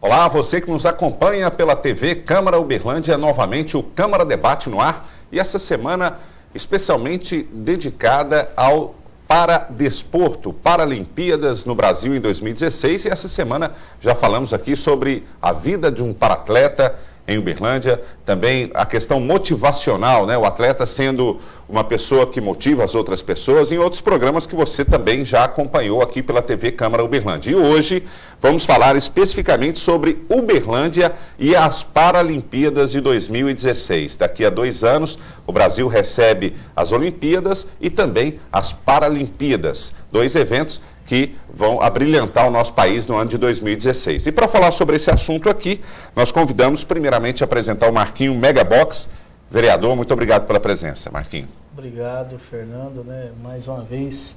Olá, você que nos acompanha pela TV Câmara Uberlândia, novamente o Câmara Debate no ar, e essa semana especialmente dedicada ao Paradesporto, Paralimpíadas no Brasil em 2016, e essa semana já falamos aqui sobre a vida de um paratleta em Uberlândia, também a questão motivacional, né? O atleta sendo uma pessoa que motiva as outras pessoas, em outros programas que você também já acompanhou aqui pela TV Câmara Uberlândia. E hoje vamos falar especificamente sobre Uberlândia e as Paralimpíadas de 2016. Daqui a 2 anos, o Brasil recebe as Olimpíadas e também as Paralimpíadas, 2 eventos que vão abrilhantar o nosso país no ano de 2016. E para falar sobre esse assunto aqui, nós convidamos primeiramente a apresentar o Marquinho Megabox. Vereador, muito obrigado pela presença, Marquinho. Obrigado, Fernando. Mais uma vez,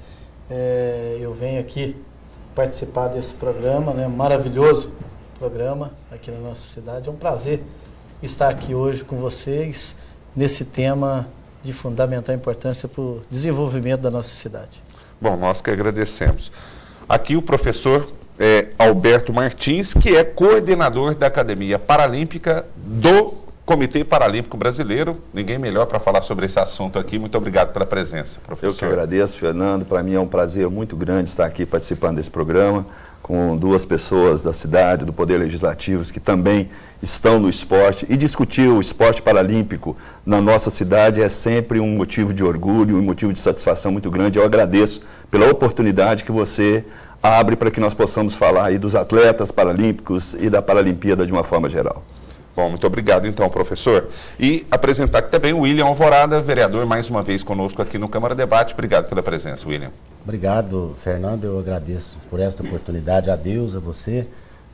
eu venho aqui participar desse programa, maravilhoso programa aqui na nossa cidade. É um prazer estar aqui hoje com vocês nesse tema de fundamental importância para o desenvolvimento da nossa cidade. Bom, nós que agradecemos. Aqui o professor Alberto Martins, que é coordenador da Academia Paralímpica do Comitê Paralímpico Brasileiro. Ninguém melhor para falar sobre esse assunto aqui. Muito obrigado pela presença, professor. Eu que agradeço, Fernando. Para mim é um prazer muito grande estar aqui participando desse programa com 2 pessoas da cidade, do Poder Legislativo, que também estão no esporte. E discutir o esporte paralímpico na nossa cidade é sempre um motivo de orgulho, um motivo de satisfação muito grande. Eu agradeço pela oportunidade que você abre para que nós possamos falar aí dos atletas paralímpicos e da Paralimpíada de uma forma geral. Bom, muito obrigado então, professor. E apresentar aqui também o William Alvorada, vereador, mais uma vez conosco aqui no Câmara Debate. Obrigado pela presença, William. Obrigado, Fernando. Eu agradeço por esta oportunidade, a Deus, a você.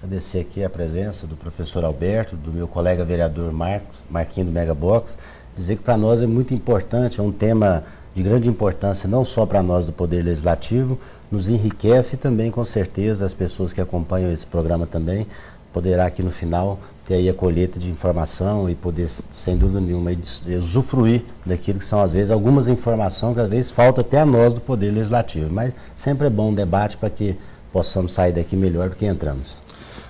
Agradecer aqui a presença do professor Alberto, do meu colega vereador Marquinho do Megabox. Dizer que para nós é muito importante, é um tema de grande importância, não só para nós do Poder Legislativo, nos enriquece e também, com certeza, as pessoas que acompanham esse programa também poderá aqui no final ter aí a colheita de informação e poder, sem dúvida nenhuma, usufruir daquilo que são, às vezes, algumas informações que, às vezes, falta até a nós do Poder Legislativo. Mas sempre é bom um debate para que possamos sair daqui melhor do que entramos.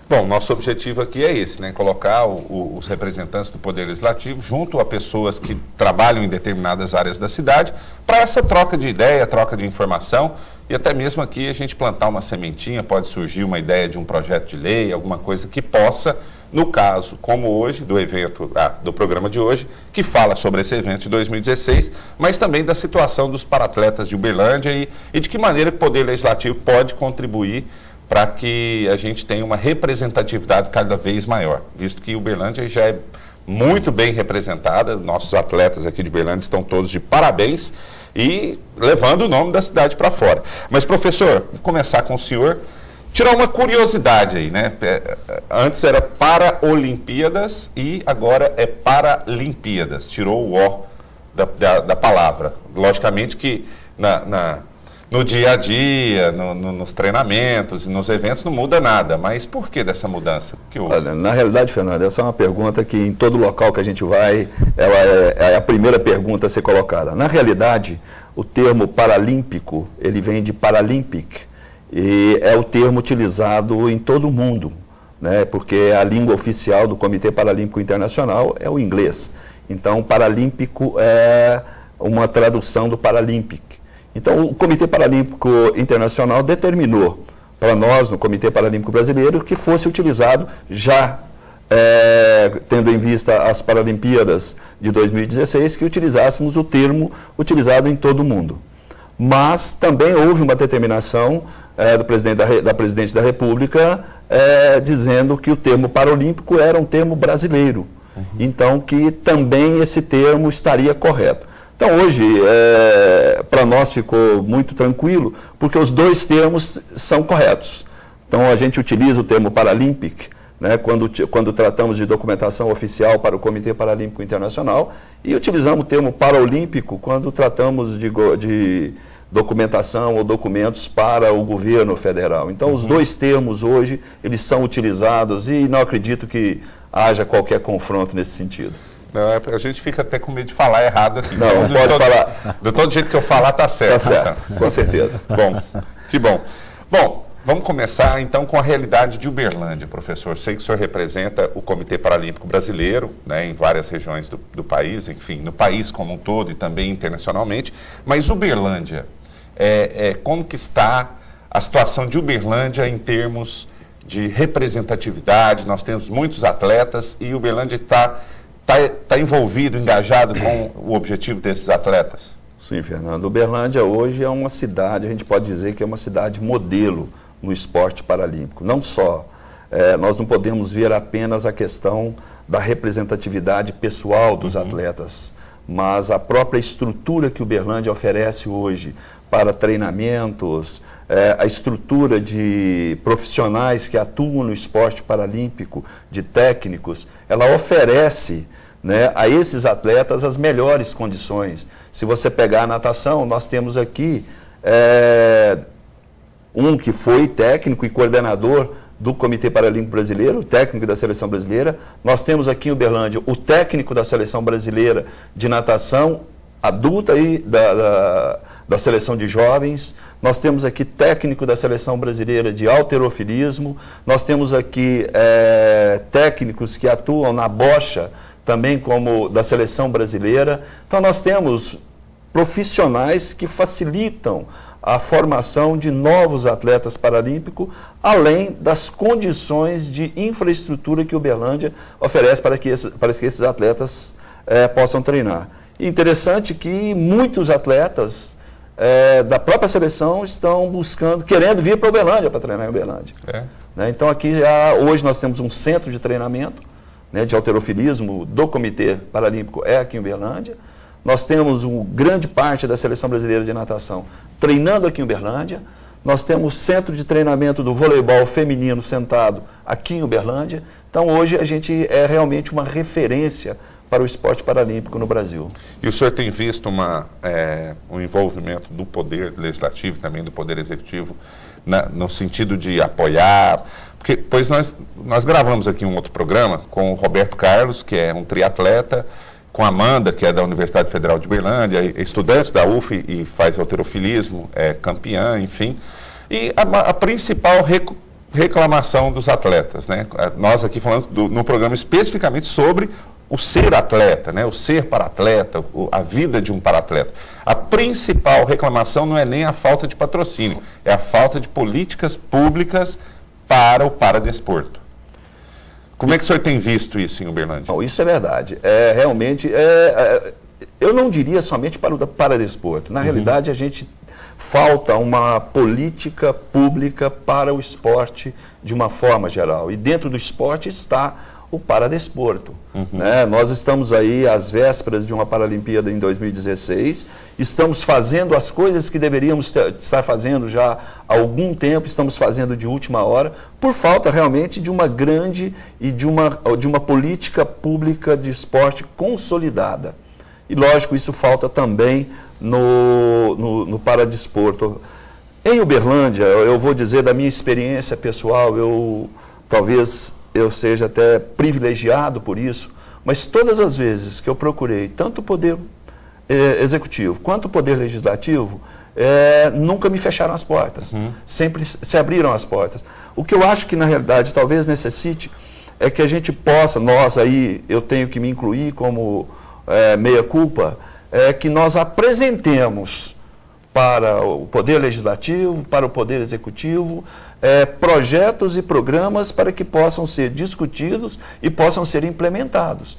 Bom, nosso objetivo aqui é esse, colocar os representantes do Poder Legislativo junto a pessoas que trabalham em determinadas áreas da cidade para essa troca de ideia, troca de informação e até mesmo aqui a gente plantar uma sementinha, pode surgir uma ideia de um projeto de lei, alguma coisa que possa, no caso, como hoje, do evento, do programa de hoje, que fala sobre esse evento de 2016, mas também da situação dos paratletas de Uberlândia e de que maneira que o Poder Legislativo pode contribuir para que a gente tenha uma representatividade cada vez maior, visto que Uberlândia já é muito bem representada, nossos atletas aqui de Uberlândia estão todos de parabéns e levando o nome da cidade para fora. Mas, professor, vou começar com o senhor, tirar uma curiosidade aí, Antes era Paralimpíadas e agora é Paralimpíadas, tirou o O da palavra. Logicamente que no dia a dia, nos treinamentos e nos eventos não muda nada, mas por que dessa mudança? Olha, na realidade, Fernando, essa é uma pergunta que em todo local que a gente vai, ela é a primeira pergunta a ser colocada. Na realidade, o termo paralímpico, ele vem de Paralympic e é o termo utilizado em todo o mundo, porque a língua oficial do Comitê Paralímpico Internacional é o inglês. Então, paralímpico é uma tradução do Paralympic. Então, o Comitê Paralímpico Internacional determinou para nós, no Comitê Paralímpico Brasileiro, que fosse utilizado já, tendo em vista as Paralimpíadas de 2016, que utilizássemos o termo utilizado em todo o mundo. Mas também houve uma determinação da Presidente da República dizendo que o termo paralímpico era um termo brasileiro. Então, que também esse termo estaria correto. Então, hoje, para nós ficou muito tranquilo, porque os 2 termos são corretos. Então, a gente utiliza o termo Paralympic, quando tratamos de documentação oficial para o Comitê Paralímpico Internacional, e utilizamos o termo Paralímpico quando tratamos de documentação ou documentos para o governo federal. Então, os 2 termos hoje, eles são utilizados e não acredito que haja qualquer confronto nesse sentido. Não, a gente fica até com medo de falar errado aqui. Não, então, pode falar. Do todo jeito que eu falar, tá certo. Tá certo, com certeza. Bom, que bom. Bom, Vamos começar, então, com a realidade de Uberlândia, professor. Sei que o senhor representa o Comitê Paralímpico Brasileiro, né, em várias regiões do país, enfim, no país como um todo e também internacionalmente. Mas Uberlândia, como que está a situação de Uberlândia em termos de representatividade? Nós temos muitos atletas e Uberlândia está envolvido, engajado com o objetivo desses atletas? Sim, Fernando. Uberlândia hoje é uma cidade, a gente pode dizer que é uma cidade modelo no esporte paralímpico. Não só, nós não podemos ver apenas a questão da representatividade pessoal dos atletas, mas a própria estrutura que Uberlândia oferece hoje para treinamentos, a estrutura de profissionais que atuam no esporte paralímpico, de técnicos, ela oferece, né, a esses atletas as melhores condições. Se você pegar a natação, nós temos aqui um que foi técnico e coordenador do Comitê Paralímpico Brasileiro, o técnico da Seleção Brasileira. Nós temos aqui em Uberlândia o técnico da Seleção Brasileira de natação adulta e da Seleção de Jovens. Nós temos aqui técnico da Seleção Brasileira de halterofilismo. Nós temos aqui técnicos que atuam na bocha, também como da Seleção Brasileira. Então nós temos profissionais que facilitam a formação de novos atletas paralímpicos, além das condições de infraestrutura que Uberlândia oferece para que esses atletas possam treinar. E interessante que muitos atletas da própria seleção estão querendo vir para Uberlândia para treinar em Uberlândia. Né? Então aqui hoje nós temos um centro de treinamento, né, de halterofilismo do Comitê Paralímpico aqui em Uberlândia. Nós temos grande parte da Seleção Brasileira de Natação treinando aqui em Uberlândia. Nós temos centro de treinamento do voleibol feminino sentado aqui em Uberlândia. Então hoje a gente é realmente uma referência para o esporte paralímpico no Brasil. E o senhor tem visto um envolvimento do Poder Legislativo e também do Poder Executivo no sentido de apoiar? Pois nós gravamos aqui um outro programa com o Roberto Carlos, que é um triatleta, com a Amanda, que é da Universidade Federal de Uberlândia, estudante da UF e faz halterofilismo, é campeã, enfim. E a principal reclamação dos atletas, né? Nós aqui falamos no programa especificamente sobre o ser atleta, né? O ser para-atleta, a vida de um para-atleta. A principal reclamação não é nem a falta de patrocínio, é a falta de políticas públicas para o paradesporto. Como é que o senhor tem visto isso em Uberlândia? Não, isso é verdade. Realmente, eu não diria somente para o paradesporto. Na realidade, falta uma política pública para o esporte de uma forma geral. E dentro do esporte está o paradesporto. Né? Nós estamos aí às vésperas de uma Paralimpíada em 2016, estamos fazendo as coisas que deveríamos estar fazendo já há algum tempo, estamos fazendo de última hora, por falta realmente de uma grande e de uma política pública de esporte consolidada. E lógico, isso falta também no paradesporto. Em Uberlândia, eu vou dizer da minha experiência pessoal, talvez eu seja até privilegiado por isso, mas todas as vezes que eu procurei tanto o Poder Executivo quanto o Poder Legislativo, nunca me fecharam as portas, sempre se abriram as portas. O que eu acho que na realidade talvez necessite é que a gente possa, nós aí, eu tenho que me incluir como meia-culpa, que nós apresentemos para o Poder Legislativo, para o Poder Executivo, projetos e programas para que possam ser discutidos e possam ser implementados.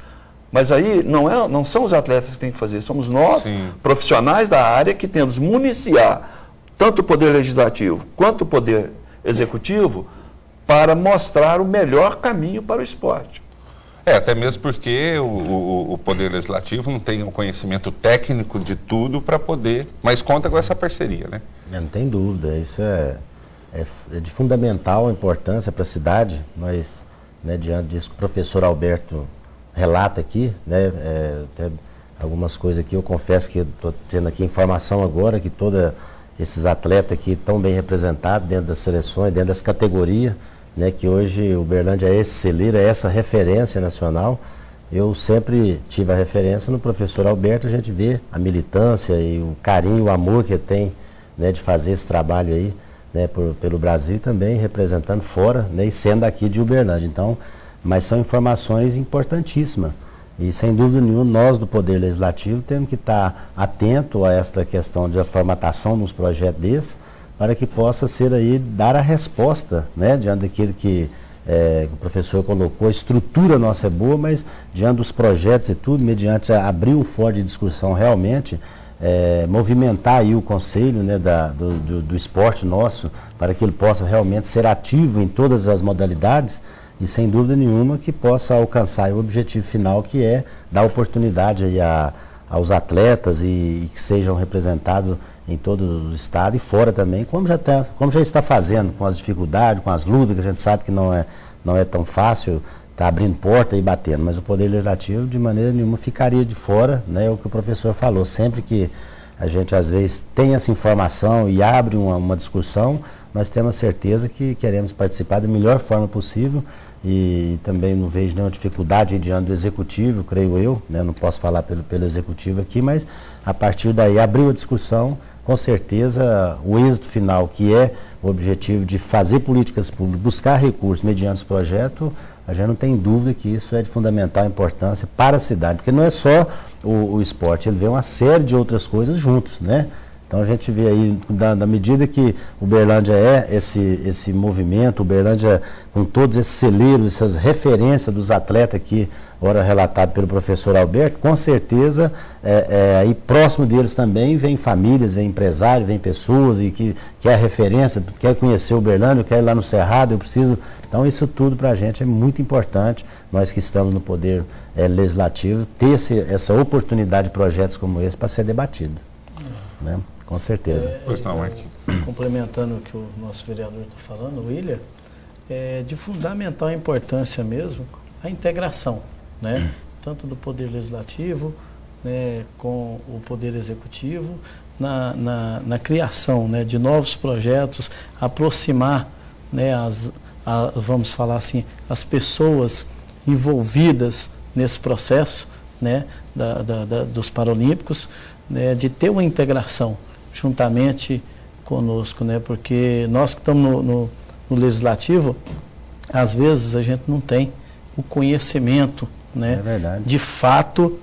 Mas aí não são os atletas que têm que fazer, somos nós, profissionais da área, que temos que municiar tanto o Poder Legislativo quanto o Poder Executivo para mostrar o melhor caminho para o esporte. Até mesmo porque o Poder Legislativo não tem um conhecimento técnico de tudo para poder, mas conta com essa parceria, né? Não tem dúvida, isso é de fundamental importância para a cidade, mas, né, diante disso que o professor Alberto relata aqui, né, até algumas coisas aqui, eu confesso que estou tendo aqui informação agora que todos esses atletas aqui estão bem representados dentro das seleções, dentro das categorias, né, que hoje o Uberlândia é esse celeiro, é essa referência nacional. Eu sempre tive a referência no professor Alberto, a gente vê a militância e o carinho, o amor que ele tem, né, de fazer esse trabalho aí né, pelo Brasil e também representando fora, né, e sendo aqui de Uberlândia. Então, mas são informações importantíssimas. E, sem dúvida nenhuma, nós do Poder Legislativo temos que estar atento a esta questão de formatação nos projetos desses, para que possa ser aí, dar a resposta, né, diante daquilo que o professor colocou. A estrutura nossa é boa, mas diante dos projetos e tudo, mediante abrir um fórum de discussão realmente, movimentar aí o conselho, né, do esporte nosso, para que ele possa realmente ser ativo em todas as modalidades, e sem dúvida nenhuma que possa alcançar o objetivo final, que é dar oportunidade aí aos atletas e que sejam representados em todo o estado e fora também, como já está fazendo, com as dificuldades, com as lutas, que a gente sabe que não é tão fácil, está abrindo porta e batendo, mas o Poder Legislativo de maneira nenhuma ficaria de fora, né, é o que o professor falou. Sempre que a gente às vezes tem essa informação e abre uma discussão, nós temos certeza que queremos participar da melhor forma possível, e também não vejo nenhuma dificuldade diante do Executivo, creio eu, né, não posso falar pelo Executivo aqui, mas a partir daí abriu a discussão, com certeza o êxito final, que é o objetivo de fazer políticas públicas, buscar recursos mediante os projetos, a gente não tem dúvida que isso é de fundamental importância para a cidade, porque não é só o esporte, ele vê uma série de outras coisas juntos, né? Então a gente vê aí, na medida que Uberlândia é esse movimento, Uberlândia com todos esses celeiros, essas referências dos atletas aqui, ora relatado pelo professor Alberto, com certeza aí próximo deles também vem famílias, vem empresários, vem pessoas e que é a referência, quer conhecer Uberlândia, quer ir lá no Cerrado, eu preciso. Então isso tudo para a gente é muito importante, nós que estamos no Poder Legislativo, ter essa oportunidade de projetos como esse para ser debatido, né? Com certeza. Pois não, Marquinhos. Complementando o que o nosso vereador está falando, William, é de fundamental importância mesmo a integração, né? Tanto do Poder Legislativo, né, com o Poder Executivo, na criação, né, de novos projetos, aproximar, né, vamos falar assim, as pessoas envolvidas nesse processo, né, dos Paralímpicos, né, de ter uma integração juntamente conosco, né, porque nós que estamos no Legislativo, às vezes a gente não tem o conhecimento, né, de fato,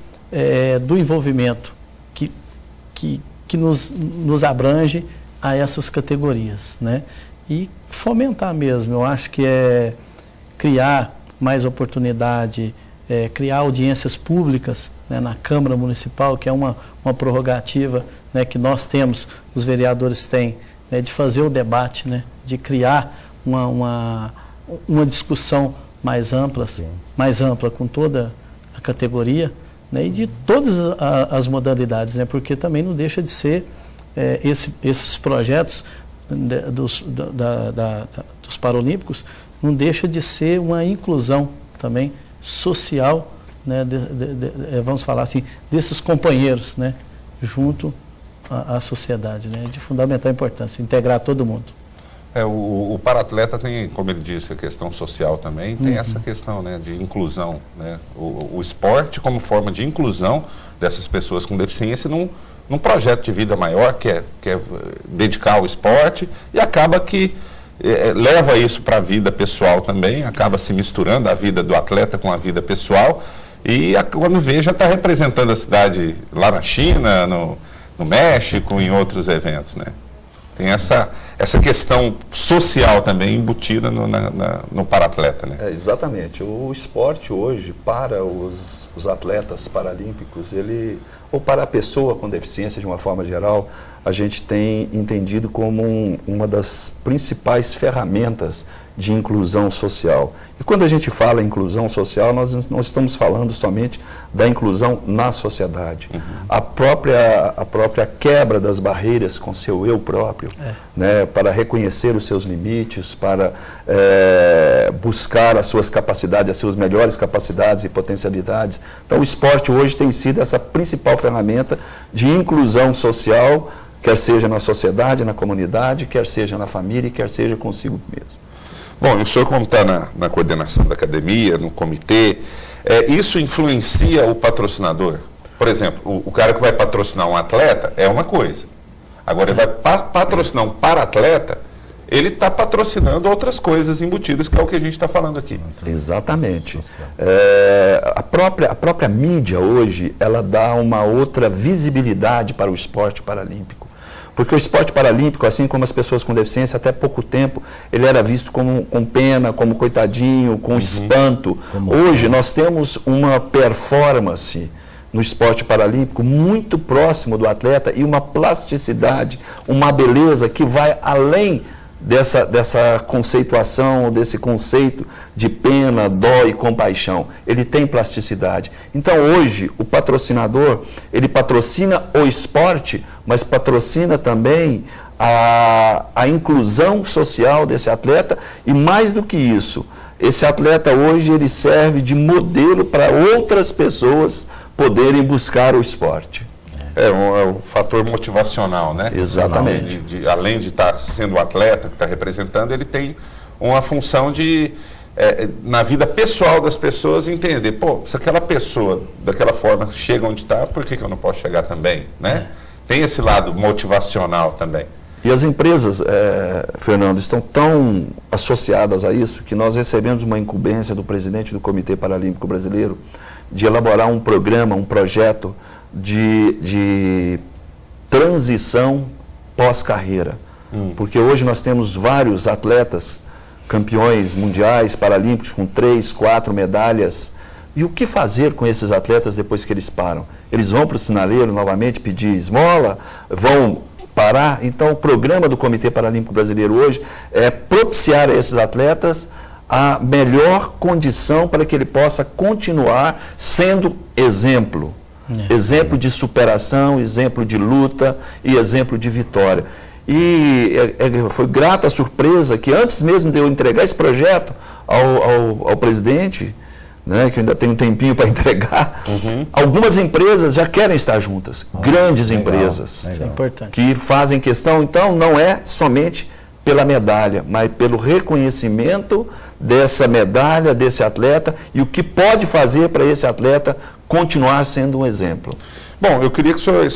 do envolvimento que nos abrange a essas categorias, né, e fomentar mesmo. Eu acho que é criar mais oportunidade, criar audiências públicas, né, na Câmara Municipal, que é uma prerrogativa, né, que nós temos, os vereadores têm, né, de fazer o debate, né, de criar uma discussão mais ampla com toda a categoria, né, e de todas as modalidades, né, porque também não deixa de ser esses projetos dos Paralímpicos, não deixa de ser uma inclusão também social, né, vamos falar assim, desses companheiros, né, junto à sociedade, né, de fundamental importância, integrar todo mundo. O para-atleta tem, como ele disse, a questão social também, tem essa questão, né, de inclusão, né, o esporte como forma de inclusão dessas pessoas com deficiência num projeto de vida maior, que é dedicar ao esporte, e acaba que leva isso para a vida pessoal também, acaba se misturando a vida do atleta com a vida pessoal, e quando vê, já está representando a cidade lá na China, no México, em outros eventos, né? Tem essa questão social também embutida no para-atleta, né? Exatamente. O esporte hoje, para os atletas paralímpicos, ou para a pessoa com deficiência de uma forma geral, a gente tem entendido como uma das principais ferramentas de inclusão social. E quando a gente fala em inclusão social, nós não estamos falando somente da inclusão na sociedade. A própria quebra das barreiras com seu eu próprio, né, para reconhecer os seus limites, para buscar as suas capacidades, as suas melhores capacidades e potencialidades. Então o esporte hoje tem sido essa principal ferramenta de inclusão social, quer seja na sociedade, na comunidade, quer seja na família, quer seja consigo mesmo. Bom, e o senhor, como está na coordenação da academia, no comitê, isso influencia o patrocinador? Por exemplo, o cara que vai patrocinar um atleta é uma coisa. Agora, ele vai patrocinar um para-atleta, ele está patrocinando outras coisas embutidas, que é o que a gente está falando aqui. Exatamente. A própria mídia hoje, ela dá uma outra visibilidade para o esporte paralímpico. Porque o esporte paralímpico, assim como as pessoas com deficiência, até pouco tempo, ele era visto com pena, como coitadinho, com espanto. Hoje nós temos uma performance no esporte paralímpico muito próximo do atleta e uma plasticidade, uma beleza que vai além dessa conceituação, desse conceito de pena, dó e compaixão. Ele tem plasticidade. Então hoje o patrocinador, ele patrocina o esporte, mas patrocina também a inclusão social desse atleta e mais do que isso, esse atleta hoje ele serve de modelo para outras pessoas poderem buscar o esporte. É um fator motivacional, né? Exatamente. Além de estar sendo o atleta que está representando, ele tem uma função de, na vida pessoal das pessoas, entender, pô, se aquela pessoa, daquela forma, chega onde está, por que eu não posso chegar também, né? Tem esse lado motivacional também. E as empresas, Fernando, estão tão associadas a isso que nós recebemos uma incumbência do presidente do Comitê Paralímpico Brasileiro de elaborar um programa, um projeto de transição pós-carreira. Porque hoje nós temos vários atletas, campeões mundiais, paralímpicos, com 3, 4 medalhas. E o que fazer com esses atletas depois que eles param? Eles vão para o sinaleiro novamente pedir esmola? Vão parar? Então o programa do Comitê Paralímpico Brasileiro hoje é propiciar a esses atletas a melhor condição para que ele possa continuar sendo exemplo. Exemplo de superação, exemplo de luta e exemplo de vitória. E foi grata a surpresa que antes mesmo de eu entregar esse projeto ao presidente, né, que eu ainda tenho um tempinho para entregar, algumas empresas já querem estar juntas, grandes empresas, Isso é importante. que fazem questão, então não é somente pela medalha, mas pelo reconhecimento dessa medalha, desse atleta e o que pode fazer para esse atleta continuar sendo um exemplo. Bom, eu queria que o senhor,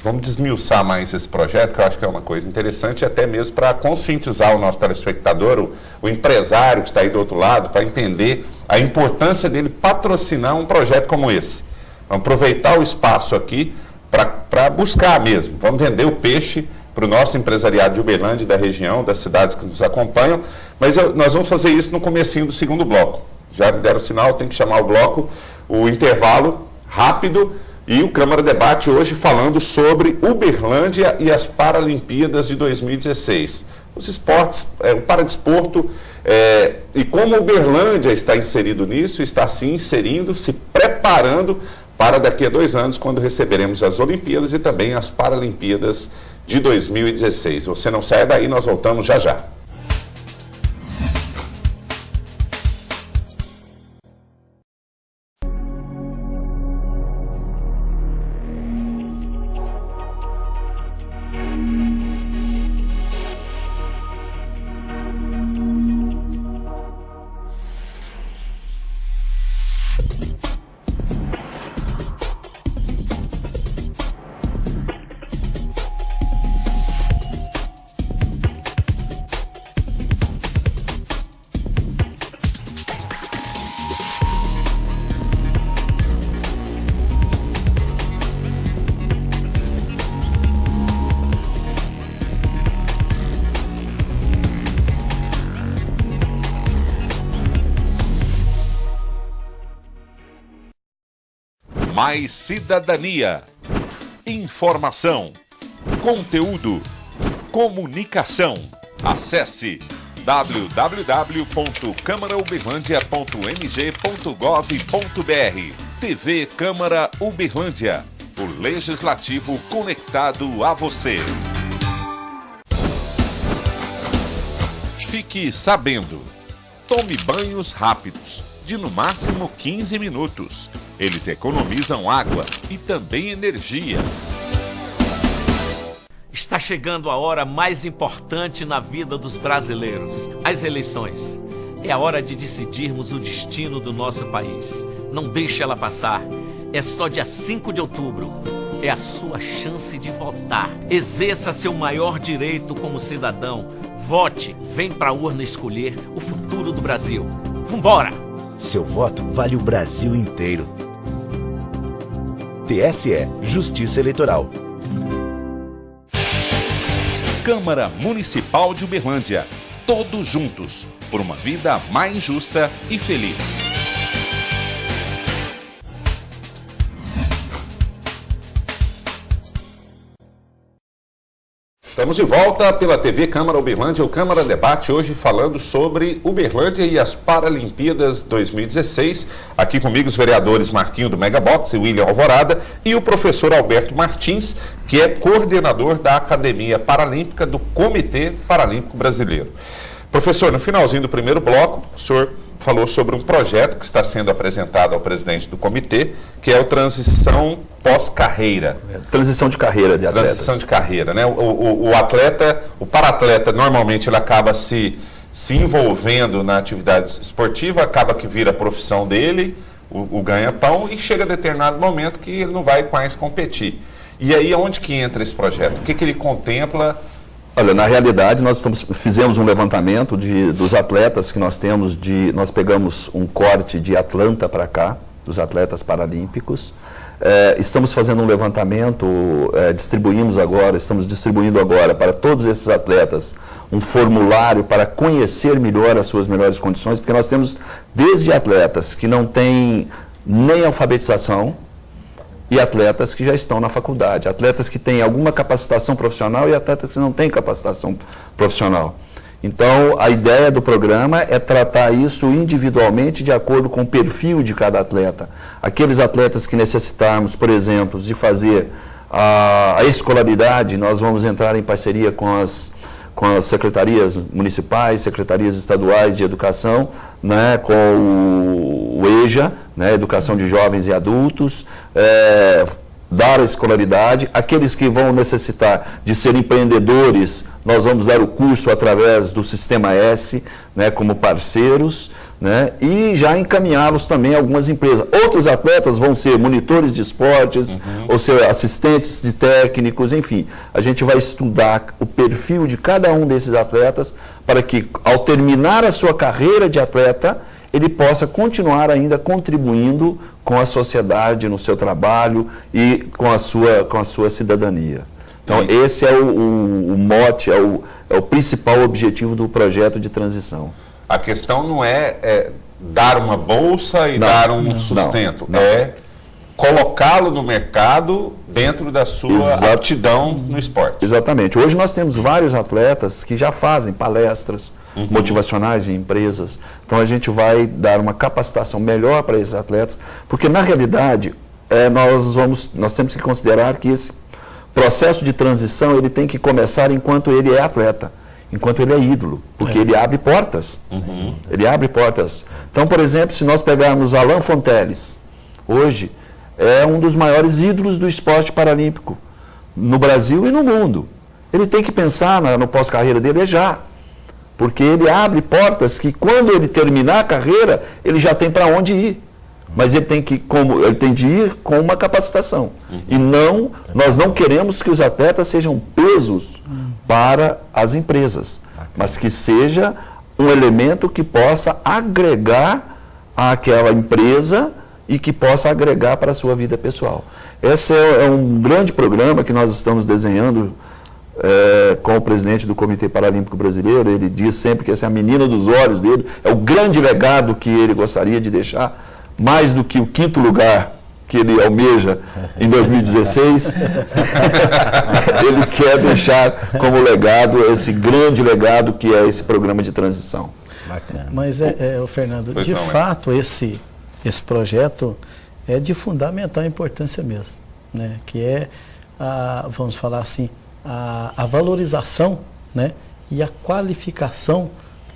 vamos desmiuçar mais esse projeto, que eu acho que é uma coisa interessante, até mesmo para conscientizar o nosso telespectador, o empresário que está aí do outro lado, para entender a importância dele patrocinar um projeto como esse. Vamos aproveitar o espaço aqui para buscar mesmo, vamos vender o peixe para o nosso empresariado de Uberlândia e da região, das cidades que nos acompanham, mas nós vamos fazer isso no comecinho do segundo bloco. Já me deram sinal, tem que chamar o bloco, o intervalo rápido e o Câmara Debate hoje falando sobre Uberlândia e as Paralimpíadas de 2016. Os esportes, o paradesporto e como Uberlândia está inserido nisso, está se inserindo, se preparando para daqui a 2 anos, quando receberemos as Olimpíadas e também as Paralimpíadas de 2016. Você não sai daí, nós voltamos já já. Mais cidadania, informação, conteúdo, comunicação. Acesse www.câmarauberlândia.mg.gov.br. TV Câmara Uberlândia, o Legislativo conectado a você. Fique sabendo, tome banhos rápidos, de no máximo 15 minutos. Eles economizam água e também energia. Está chegando a hora mais importante na vida dos brasileiros, as eleições. É a hora de decidirmos o destino do nosso país. Não deixe ela passar. É só dia 5 de outubro. É a sua chance de votar. Exerça seu maior direito como cidadão. Vote, vem pra urna escolher o futuro do Brasil. Vambora! Seu voto vale o Brasil inteiro. TSE, Justiça Eleitoral. Câmara Municipal de Uberlândia. Todos juntos, por uma vida mais justa e feliz. Estamos de volta pela TV Câmara Uberlândia, o Câmara Debate, hoje falando sobre Uberlândia e as Paralimpíadas 2016. Aqui comigo os vereadores Marquinho do Megabox e William Alvorada e o professor Alberto Martins, que é coordenador da Academia Paralímpica do Comitê Paralímpico Brasileiro. Professor, no finalzinho do primeiro bloco, o senhor falou sobre um projeto que está sendo apresentado ao presidente do comitê, que é o Transição Pós-Carreira. Transição de carreira de atletas. Transição de carreira, né? O atleta, o para-atleta, normalmente ele acaba se envolvendo na atividade esportiva, acaba que vira a profissão dele, o ganha-pão, e chega a determinado momento que ele não vai mais competir. E aí, onde que entra esse projeto? O que ele contempla? Olha, na realidade, nós fizemos um levantamento dos atletas que nós temos, nós pegamos um corte de Atlanta para cá, dos atletas paralímpicos. Estamos fazendo um levantamento, estamos distribuindo agora para todos esses atletas um formulário para conhecer melhor as suas melhores condições, porque nós temos desde atletas que não têm nem alfabetização, e atletas que já estão na faculdade, atletas que têm alguma capacitação profissional e atletas que não têm capacitação profissional. Então, a ideia do programa é tratar isso individualmente de acordo com o perfil de cada atleta. Aqueles atletas que necessitarmos, por exemplo, de fazer a escolaridade, nós vamos entrar em parceria com as secretarias municipais, secretarias estaduais de educação, né, com o EJA, né, Educação de Jovens e Adultos, dar a escolaridade. Aqueles que vão necessitar de ser empreendedores, nós vamos dar o curso através do Sistema S, né, como parceiros, né, e já encaminhá-los também a algumas empresas. Outros atletas vão ser monitores de esportes, ou ser assistentes de técnicos, enfim. A gente vai estudar o perfil de cada um desses atletas para que, ao terminar a sua carreira de atleta, ele possa continuar ainda contribuindo com a sociedade, no seu trabalho e com a sua cidadania. Então, esse é o mote, é o principal objetivo do projeto de transição. A questão não é dar uma bolsa e dar um sustento, é colocá-lo no mercado dentro da sua aptidão no esporte. Exatamente. Hoje nós temos vários atletas que já fazem palestras motivacionais em empresas. Então a gente vai dar uma capacitação melhor para esses atletas, porque na realidade nós temos que considerar que esse processo de transição ele tem que começar enquanto ele é atleta, enquanto ele é ídolo, porque ele abre portas. Ele abre portas. Então, por exemplo, se nós pegarmos Alain Fonteles, hoje é um dos maiores ídolos do esporte paralímpico no Brasil e no mundo. Ele tem que pensar no pós-carreira dele já, porque ele abre portas que quando ele terminar a carreira, ele já tem para onde ir. Mas ele tem de ir com uma capacitação. E nós não queremos que os atletas sejam pesos para as empresas, mas que seja um elemento que possa agregar àquela empresa e que possa agregar para a sua vida pessoal. Esse é um grande programa que nós estamos desenhando com o presidente do Comitê Paralímpico Brasileiro. Ele diz sempre que essa é a menina dos olhos dele, é o grande legado que ele gostaria de deixar, mais do que o 5º lugar que ele almeja em 2016, ele quer deixar como legado esse grande legado que é esse programa de transição. Bacana. Mas, Fernando, de fato, esse projeto é de fundamental importância mesmo, né? Que é, vamos falar assim, a valorização, né? E a qualificação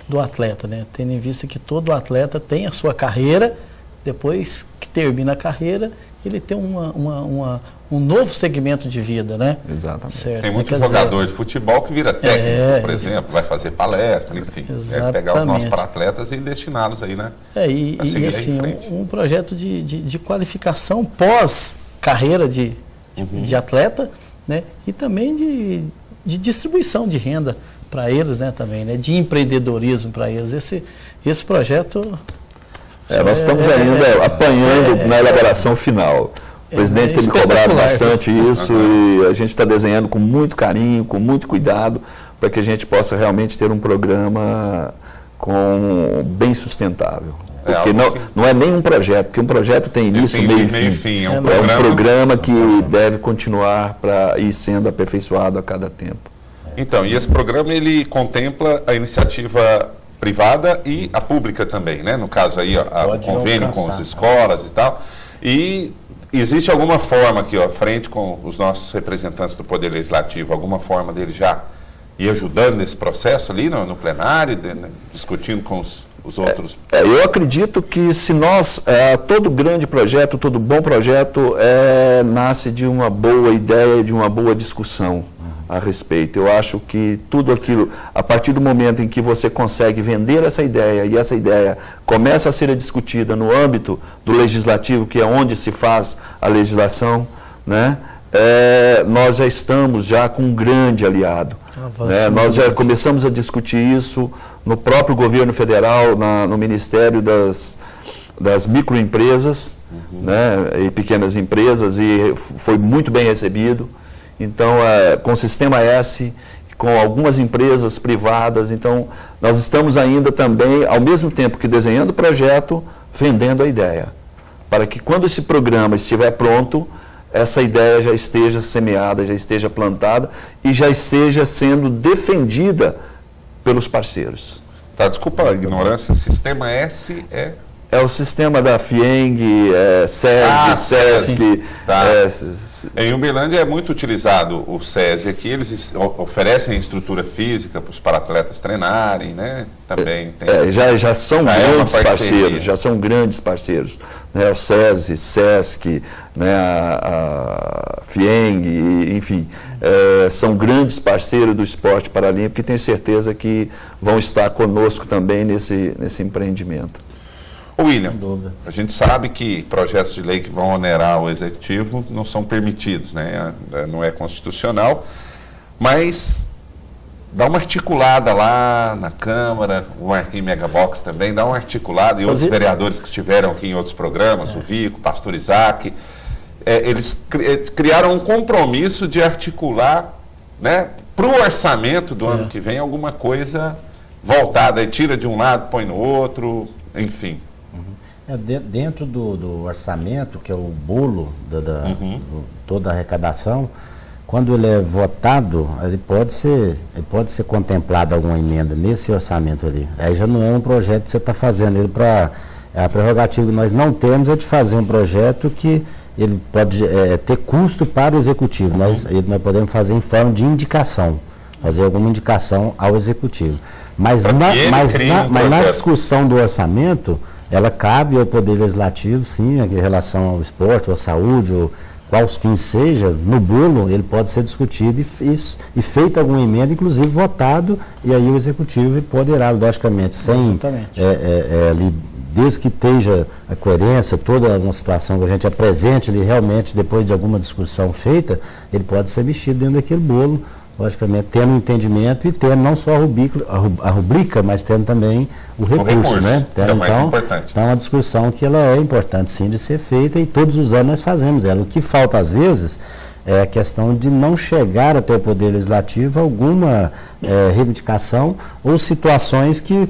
do atleta, né? Tendo em vista que todo atleta tem a sua carreira, depois que termina a carreira, ele tem um novo segmento de vida, né? Exatamente. Certo. Tem muito jogador de futebol que vira técnico, por exemplo, vai fazer palestra, enfim. Pegar os nossos para-atletas e destiná-los aí, né? E assim, um projeto de qualificação pós-carreira de atleta, né? E também de distribuição de renda para eles, né, também, né, de empreendedorismo para eles. Esse projeto... nós estamos ainda apanhando na elaboração final. O presidente tem me cobrado bastante isso e a gente está desenhando com muito carinho, com muito cuidado, para que a gente possa realmente ter um programa bem sustentável. Porque não é nem um projeto, porque um projeto tem início, meio e fim. É um programa que deve continuar para ir sendo aperfeiçoado a cada tempo. Então, e esse programa ele contempla a iniciativa privada e a pública também, né? No caso aí, o convênio com as escolas e tal. E existe alguma forma aqui, frente com os nossos representantes do Poder Legislativo, alguma forma dele já ir ajudando nesse processo ali no plenário, discutindo com os outros? Eu acredito que se todo grande projeto, todo bom projeto nasce de uma boa ideia, de uma boa discussão a respeito. Eu acho que tudo aquilo, a partir do momento em que você consegue vender essa ideia e essa ideia começa a ser discutida no âmbito do legislativo, que é onde se faz a legislação, né? Nós já estamos com um grande aliado. Nós já começamos a discutir isso no próprio governo federal, no Ministério das Microempresas, né, e pequenas empresas, e foi muito bem recebido. Então, com o Sistema S, com algumas empresas privadas, então nós estamos ainda também, ao mesmo tempo que desenhando o projeto, vendendo a ideia, para que quando esse programa estiver pronto, essa ideia já esteja semeada, já esteja plantada e já esteja sendo defendida pelos parceiros. Tá, desculpa a ignorância, Sistema S é o sistema da FIENG, SESI, SESC. Tá. Em Uberlândia é muito utilizado o SESI aqui, eles oferecem estrutura física para os paratletas treinarem, né? Também tem já são grandes parceiros, já são grandes parceiros. Né? O SESI, SESC, né? a FIENG, enfim, são grandes parceiros do esporte paralímpico e tenho certeza que vão estar conosco também nesse empreendimento. William, a gente sabe que projetos de lei que vão onerar o executivo não são permitidos, né? Não é constitucional, mas dá uma articulada lá na Câmara, o Marquinhos Megabox também, dá uma articulada, e outros vereadores que estiveram aqui em outros programas, o Vico, o Pastor Isaac, eles criaram um compromisso de articular, né, para o orçamento do ano que vem alguma coisa voltada, e tira de um lado, põe no outro, enfim. Dentro do orçamento, que é o bolo toda a arrecadação, quando ele é votado, ele pode ser contemplado alguma emenda nesse orçamento ali. Aí já não é um projeto que você está fazendo ele para... A prerrogativa que nós não temos é de fazer um projeto que ele pode ter custo para o executivo. Nós podemos fazer em forma de indicação, fazer alguma indicação ao executivo. Mas na discussão do orçamento, ela cabe ao Poder Legislativo, sim, em relação ao esporte, ou à saúde, ou quais fins seja, no bolo ele pode ser discutido e feito alguma emenda, inclusive votado, e aí o Executivo poderá, logicamente, desde que esteja a coerência, toda uma situação que a gente apresente, ele realmente, depois de alguma discussão feita, ele pode ser mexido dentro daquele bolo, logicamente, tendo um entendimento e tendo não só a rubrica, mas tendo também o recurso, né? É o mais importante. Então, é uma discussão que ela é importante, sim, de ser feita, e todos os anos nós fazemos ela. O que falta, às vezes, é a questão de não chegar até o Poder Legislativo alguma reivindicação ou situações que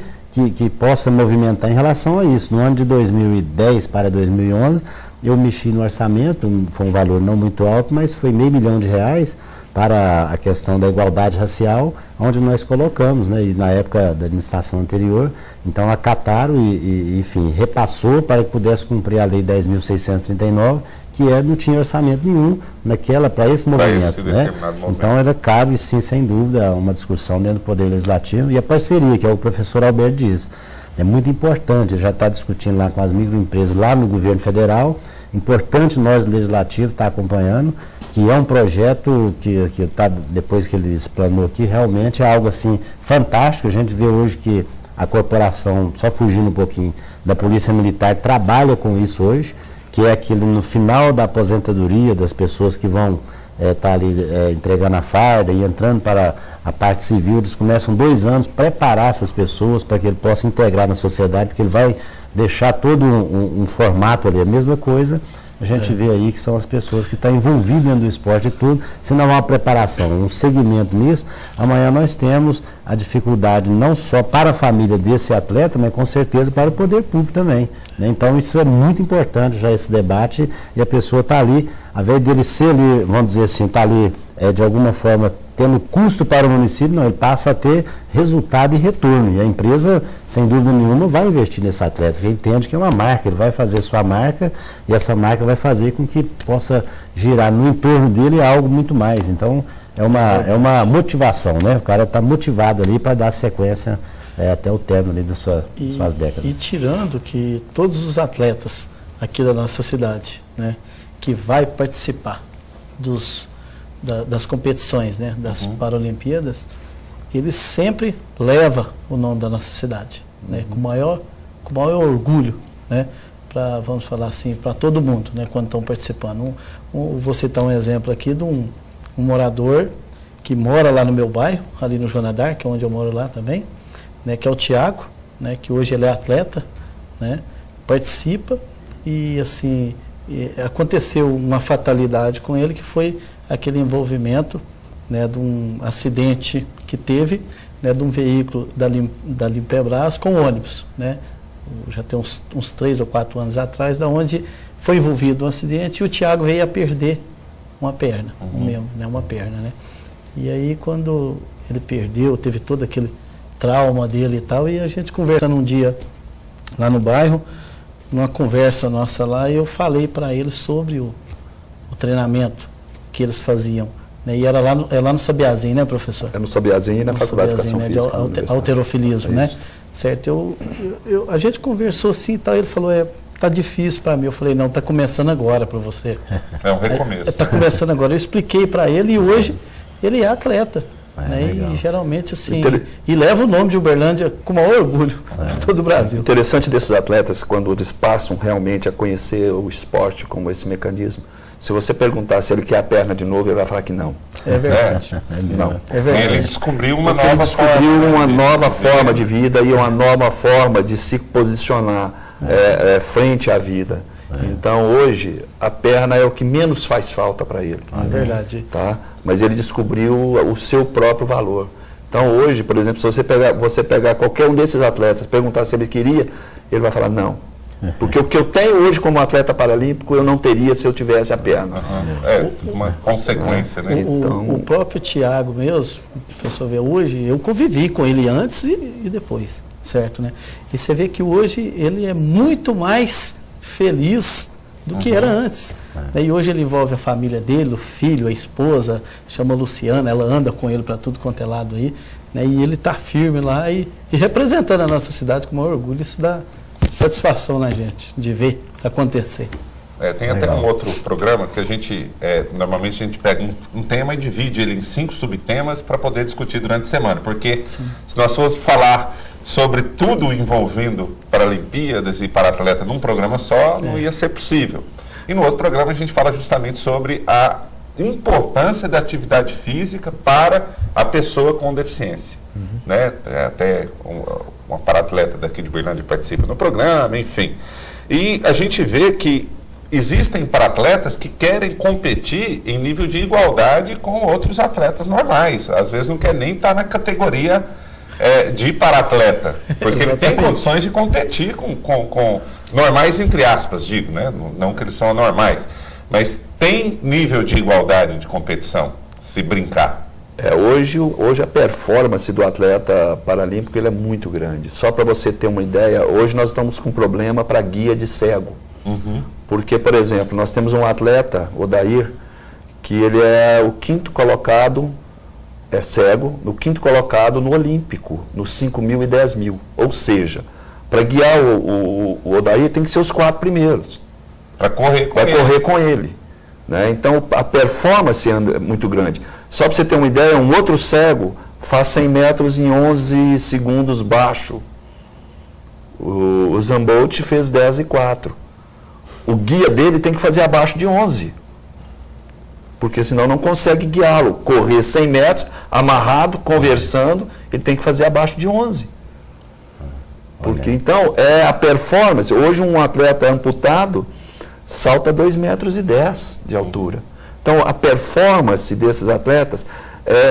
possa movimentar em relação a isso. No ano de 2010 para 2011, eu mexi no orçamento, foi um valor não muito alto, mas foi R$500 mil para a questão da igualdade racial, onde nós colocamos, né, e na época da administração anterior, então acataram e enfim, repassou para que pudesse cumprir a Lei 10.639, que não tinha orçamento nenhum para esse movimento. Né? Então, ela cabe, sim, sem dúvida, uma discussão dentro do Poder Legislativo, e a parceria, que é o professor Alberto diz, é muito importante, já está discutindo lá com as microempresas lá no governo federal, importante nós, do Legislativo, estar acompanhando, que é um projeto que depois que ele explanou aqui, realmente é algo assim fantástico. A gente vê hoje que a corporação, só fugindo um pouquinho, da Polícia Militar trabalha com isso hoje, que é aquilo no final da aposentadoria das pessoas que vão está ali entregando a farda e entrando para a parte civil, eles começam 2 anos preparar essas pessoas para que ele possa integrar na sociedade, porque ele vai deixar todo um formato ali, a mesma coisa. A gente vê aí que são as pessoas que estão envolvidas dentro do esporte e tudo. Se não há uma preparação, um segmento nisso, amanhã nós temos a dificuldade não só para a família desse atleta, mas com certeza para o poder público também, né? Então isso é muito importante já esse debate, e a pessoa está ali, ao invés dele ser ali, vamos dizer assim, está ali de alguma forma tendo custo para o município, não, ele passa a ter resultado e retorno. E a empresa, sem dúvida nenhuma, vai investir nesse atleta, porque entende que é uma marca, ele vai fazer sua marca e essa marca vai fazer com que possa girar no entorno dele algo muito mais. Então, é uma motivação, né? O cara está motivado ali para dar sequência até o término ali das suas décadas. E tirando que todos os atletas aqui da nossa cidade, né, que vai participar das competições, né, das Paralimpíadas, ele sempre leva o nome da nossa cidade, né, com maior orgulho, né, vamos falar assim, para todo mundo, né, quando estão participando. Vou citar um exemplo aqui de um morador que mora lá no meu bairro, ali no Joana d'Arc, que é onde eu moro lá também, né, que é o Tiago, né, que hoje ele é atleta, né, participa, e assim, aconteceu uma fatalidade com ele, que foi aquele envolvimento, né, de um acidente que teve, né, de um veículo da Limpebras com ônibus, né, já tem uns 3 ou 4 anos atrás, da onde foi envolvido um acidente e o Tiago veio a perder uma perna, uma perna, né. E aí quando ele perdeu, teve todo aquele trauma dele e tal, e a gente conversando um dia lá no bairro, numa conversa nossa lá, eu falei para ele sobre o treinamento que eles faziam, né? E era lá no Sabiazinho, né, professor? É no Sabiazinho e na Faculdade de Educação Física. De alterofilismo, né? Certo? A gente conversou assim e tal, ele falou, tá difícil para mim. Eu falei, não, tá começando agora para você. É um recomeço. Tá começando agora. Eu expliquei para ele e hoje ele é atleta. Né? E geralmente assim, e leva o nome de Uberlândia com o maior orgulho para todo o Brasil. Interessante desses atletas, quando eles passam realmente a conhecer o esporte como esse mecanismo, se você perguntar se ele quer a perna de novo, ele vai falar que não. É verdade. Não. É verdade. Ele descobriu uma nova forma de vida e uma nova forma de se posicionar frente à vida. Então, hoje, a perna é o que menos faz falta para ele. É verdade. Tá? Mas ele descobriu o seu próprio valor. Então, hoje, por exemplo, se você pegar qualquer um desses atletas, perguntar se ele queria, ele vai falar não. Porque o que eu tenho hoje como atleta paralímpico, eu não teria se eu tivesse a perna. É uma consequência, né? O próprio Tiago mesmo, professor, vê hoje, eu convivi com ele antes e depois, certo, né? E você vê que hoje ele é muito mais feliz do que era antes. E hoje ele envolve a família dele, o filho, a esposa, chama Luciana, ela anda com ele para tudo quanto é lado aí, né? E ele está firme lá e representando a nossa cidade com o maior orgulho. Isso dá satisfação na gente, de ver acontecer. Tem até um outro programa que a gente, normalmente a gente pega um tema e divide ele em 5 subtemas para poder discutir durante a semana, porque se nós fôssemos falar sobre tudo envolvendo Paralimpíadas e para-atleta num programa só, não ia ser possível. E no outro programa a gente fala justamente sobre a importância da atividade física para a pessoa com deficiência. Né? Até uma para-atleta daqui de Uberlândia participa no programa, enfim. E a gente vê que existem para-atletas que querem competir em nível de igualdade com outros atletas normais. Às vezes não quer nem estar na categoria de para-atleta, porque ele tem condições de competir com normais, entre aspas, digo, né? Não que eles são anormais, mas tem nível de igualdade de competição, se brincar. Hoje a performance do atleta paralímpico ele é muito grande. Só para você ter uma ideia, hoje nós estamos com um problema para guia de cego. Porque, por exemplo, nós temos um atleta, Odair, que ele é o 5º colocado, é cego, no 5º colocado no Olímpico, nos 5.000 e 10.000. Ou seja, para guiar o Odair tem que ser os 4 primeiros. Para correr com ele. Né? Então, a performance é muito grande. Só para você ter uma ideia, um outro cego faz 100 metros em 11 segundos baixo. O Zambolt fez 10 e 4. O guia dele tem que fazer abaixo de 11. porque senão não consegue guiá-lo. Correr 100 metros, amarrado, conversando, ele tem que fazer abaixo de 11. Porque então, é a performance. Hoje um atleta amputado salta 2,10 metros de altura. Então, a performance desses atletas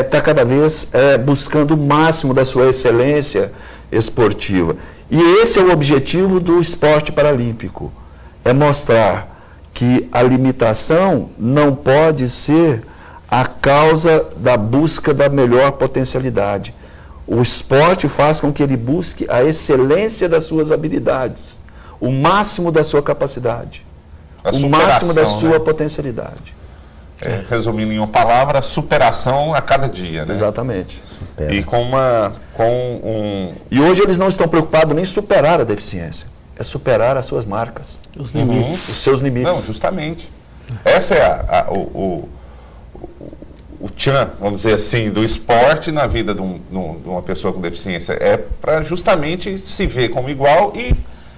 está cada vez buscando o máximo da sua excelência esportiva. E esse é o objetivo do esporte paralímpico, é mostrar que a limitação não pode ser a causa da busca da melhor potencialidade. O esporte faz com que ele busque a excelência das suas habilidades, o máximo da sua capacidade, o máximo da sua potencialidade. Resumindo em uma palavra, superação a cada dia, né? Exatamente. E E hoje eles não estão preocupados nem em superar a deficiência, é superar as suas marcas, Os limites. os seus limites. Não, justamente. Essa é o tchan, vamos dizer assim, do esporte na vida de uma pessoa com deficiência. É para justamente se ver como igual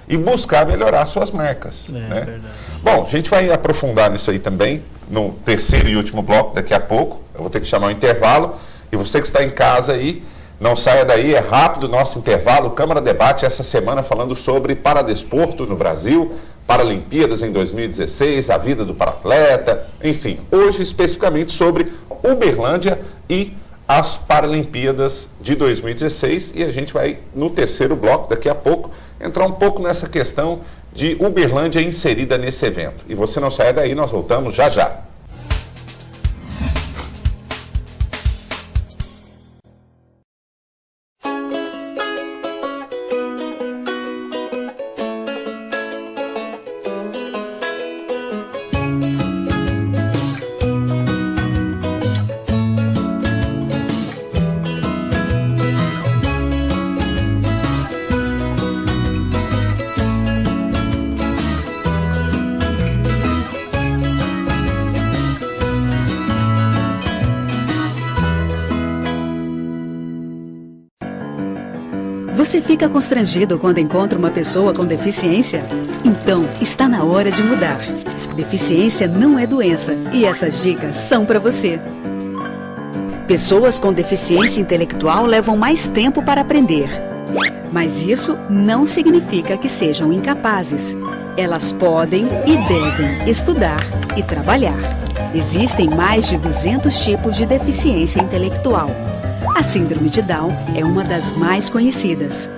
e buscar melhorar suas marcas. Né? Verdade. Bom, a gente vai aprofundar nisso aí também, no terceiro e último bloco, daqui a pouco. Eu vou ter que chamar um intervalo. E você que está em casa aí, não saia daí, é rápido o nosso intervalo. Câmara Debate essa semana falando sobre paradesporto no Brasil, Paralimpíadas em 2016, a vida do paratleta, enfim. Hoje especificamente sobre Uberlândia e as Paralimpíadas de 2016. E a gente vai, no terceiro bloco, daqui a pouco, entrar um pouco nessa questão de Uberlândia inserida nesse evento. E você não saia daí, nós voltamos já já. Você fica constrangido quando encontra uma pessoa com deficiência? Então, está na hora de mudar. Deficiência não é doença e essas dicas são para você. Pessoas com deficiência intelectual levam mais tempo para aprender. Mas isso não significa que sejam incapazes. Elas podem e devem estudar e trabalhar. Existem mais de 200 tipos de deficiência intelectual. A síndrome de Down é uma das mais conhecidas.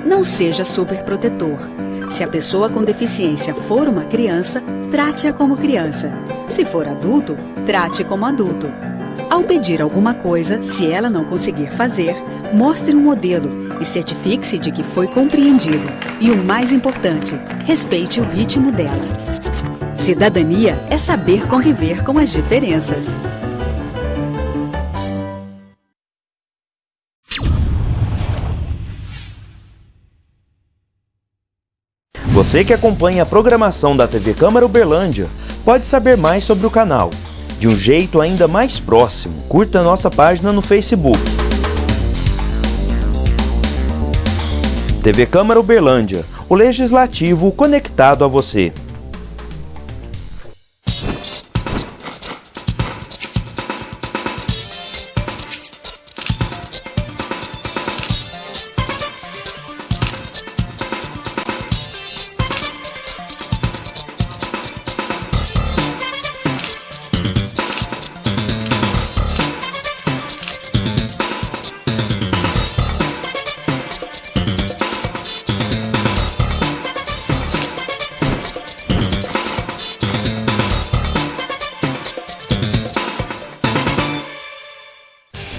Não seja superprotetor. Se a pessoa com deficiência for uma criança, trate-a como criança. Se for adulto, trate como adulto. Ao pedir alguma coisa, se ela não conseguir fazer, mostre um modelo e certifique-se de que foi compreendido. E o mais importante, respeite o ritmo dela. Cidadania é saber conviver com as diferenças. Você que acompanha a programação da TV Câmara Uberlândia pode saber mais sobre o canal. De um jeito ainda mais próximo, curta nossa página no Facebook. TV Câmara Uberlândia, o legislativo conectado a você.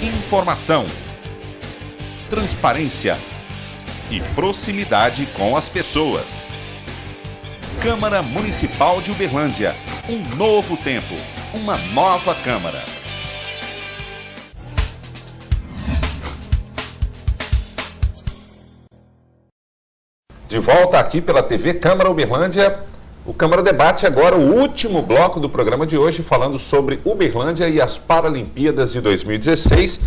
Informação, transparência e proximidade com as pessoas. Câmara Municipal de Uberlândia, um novo tempo, uma nova Câmara. De volta aqui pela TV Câmara Uberlândia, o Câmara Debate agora, o último bloco do programa de hoje, falando sobre Uberlândia e as Paralimpíadas de 2016.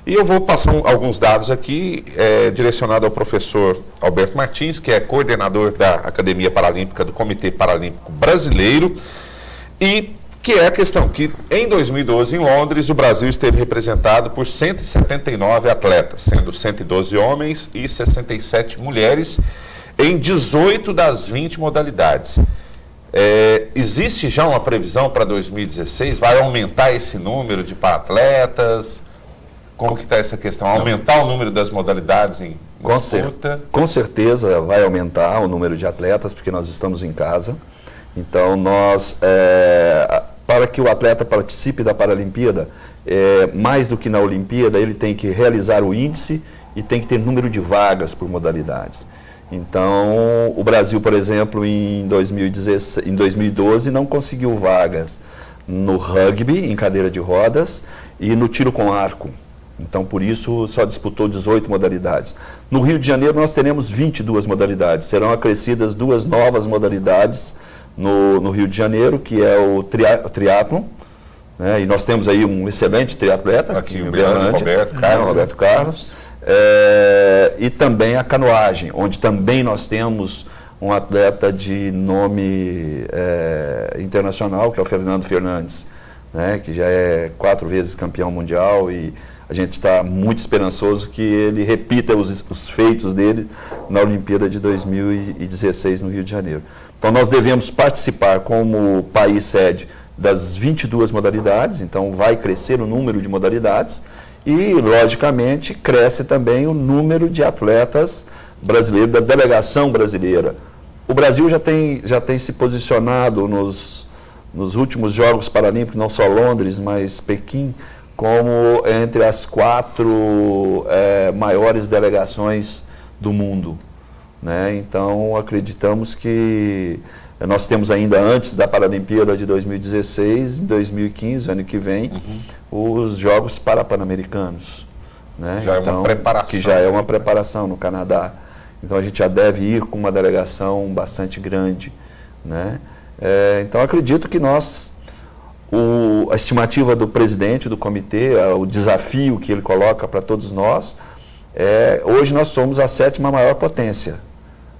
E eu vou passar alguns dados aqui, direcionado ao professor Alberto Martins, que é coordenador da Academia Paralímpica do Comitê Paralímpico Brasileiro, e Que é a questão que, em 2012, em Londres, o Brasil esteve representado por 179 atletas, sendo 112 homens e 67 mulheres, em 18 das 20 modalidades. Existe já uma previsão para 2016? Vai aumentar esse número de para-atletas? Como que está essa questão? Aumentar o número das modalidades em disputa? Com certeza vai aumentar o número de atletas, porque nós estamos em casa. Então, para que o atleta participe da Paralimpíada, mais do que na Olimpíada, ele tem que realizar o índice e tem que ter número de vagas por modalidades. Então, o Brasil, por exemplo, em 2012 não conseguiu vagas no rugby, em cadeira de rodas, e no tiro com arco. Então, por isso, só disputou 18 modalidades. No Rio de Janeiro, nós teremos 22 modalidades. Serão acrescidas 2 novas modalidades no Rio de Janeiro, que é o triatlon, né? E nós temos aí um excelente triatleta aqui em Uberlândia, Roberto Carlos, e também a canoagem, onde também nós temos um atleta de nome internacional, que é o Fernando Fernandes, né? Que já é 4 vezes campeão mundial, e a gente está muito esperançoso que ele repita os feitos dele na Olimpíada de 2016 no Rio de Janeiro. Então, nós devemos participar como país sede das 22 modalidades, então vai crescer o número de modalidades e, logicamente, cresce também o número de atletas brasileiros, da delegação brasileira. O Brasil já tem se posicionado nos últimos Jogos Paralímpicos, não só Londres, mas Pequim, como entre as 4 maiores delegações do mundo, né? Então, acreditamos que nós temos ainda, antes da Paralimpíada de 2016, em 2015, ano que vem, os Jogos Pan-Americanos, né? Já é uma preparação. Que já é uma preparação no Canadá. Então, a gente já deve ir com uma delegação bastante grande, né? Então, acredito que a estimativa do presidente do comitê, o desafio que ele coloca para todos nós, hoje nós somos a 7ª maior potência,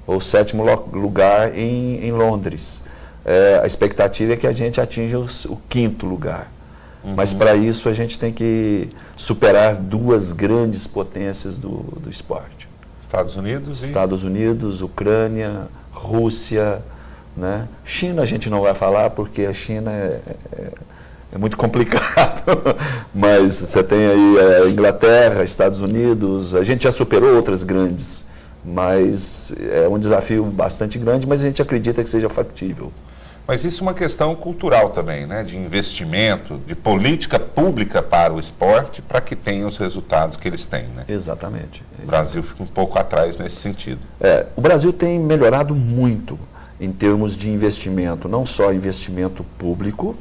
ou 7º lugar em Londres. A expectativa é que a gente atinja o 5º lugar. Mas para isso a gente tem que superar 2 grandes potências do esporte. Estados Unidos, Ucrânia, Rússia, né? China a gente não vai falar, porque a China é muito complicado, mas você tem aí a Inglaterra, Estados Unidos, a gente já superou outras grandes, mas é um desafio bastante grande, mas a gente acredita que seja factível. Mas isso é uma questão cultural também, né? De investimento, de política pública para o esporte, para que tenha os resultados que eles têm, né? Exatamente. O Brasil fica um pouco atrás nesse sentido. O Brasil tem melhorado muito em termos de investimento, não só investimento público,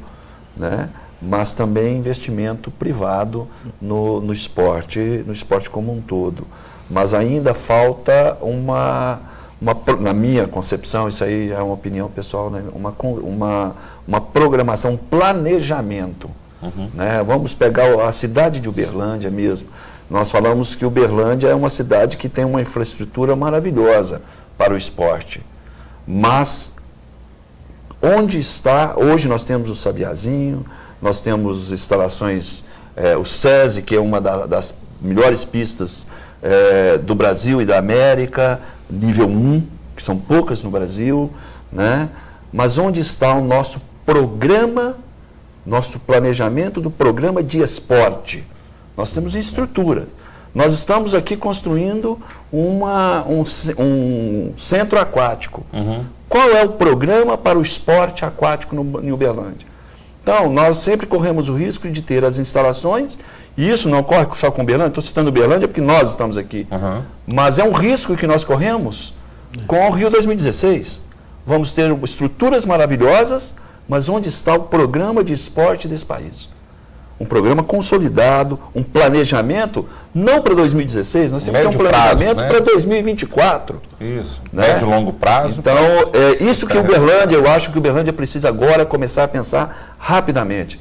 né, mas também investimento privado no esporte como um todo. Mas ainda falta na minha concepção, isso aí é uma opinião pessoal, né, uma programação, um planejamento. Né? Vamos pegar a cidade de Uberlândia mesmo. Nós falamos que Uberlândia é uma cidade que tem uma infraestrutura maravilhosa para o esporte. Mas, onde está, hoje nós temos o Sabiazinho, nós temos instalações, o SESI, que é uma das melhores pistas do Brasil e da América, nível 1, que são poucas no Brasil, né? Mas onde está o nosso programa, nosso planejamento do programa de esporte? Nós temos estrutura. Nós estamos aqui construindo um centro aquático. Qual é o programa para o esporte aquático em Uberlândia? Então, nós sempre corremos o risco de ter as instalações, e isso não ocorre só com Uberlândia, estou citando Uberlândia porque nós estamos aqui, mas é um risco que nós corremos com o Rio 2016. Vamos ter estruturas maravilhosas, mas onde está o programa de esporte desse país? Um programa consolidado, um planejamento, não para 2016, nós temos que ter um planejamento para 2024. Isso, né? médio e longo prazo. Então, isso que Uberlândia, eu acho que Uberlândia precisa agora começar a pensar rapidamente.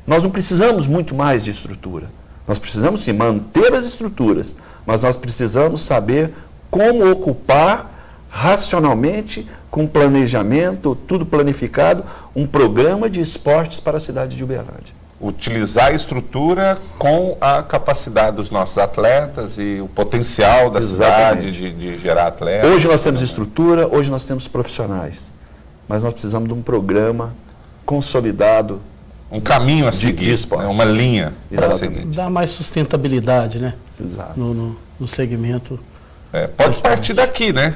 Nós não precisamos muito mais de estrutura. Nós precisamos sim manter as estruturas, mas nós precisamos saber como ocupar racionalmente, com planejamento, tudo planificado, um programa de esportes para a cidade de Uberlândia. Utilizar a estrutura com a capacidade dos nossos atletas e o potencial da cidade de gerar atletas. Hoje nós temos estrutura, hoje nós temos profissionais, mas nós precisamos de um programa consolidado. Um caminho a seguir, né? Uma linha para seguir. Dá mais sustentabilidade, né? Exato. No segmento. Pode partir daqui, né?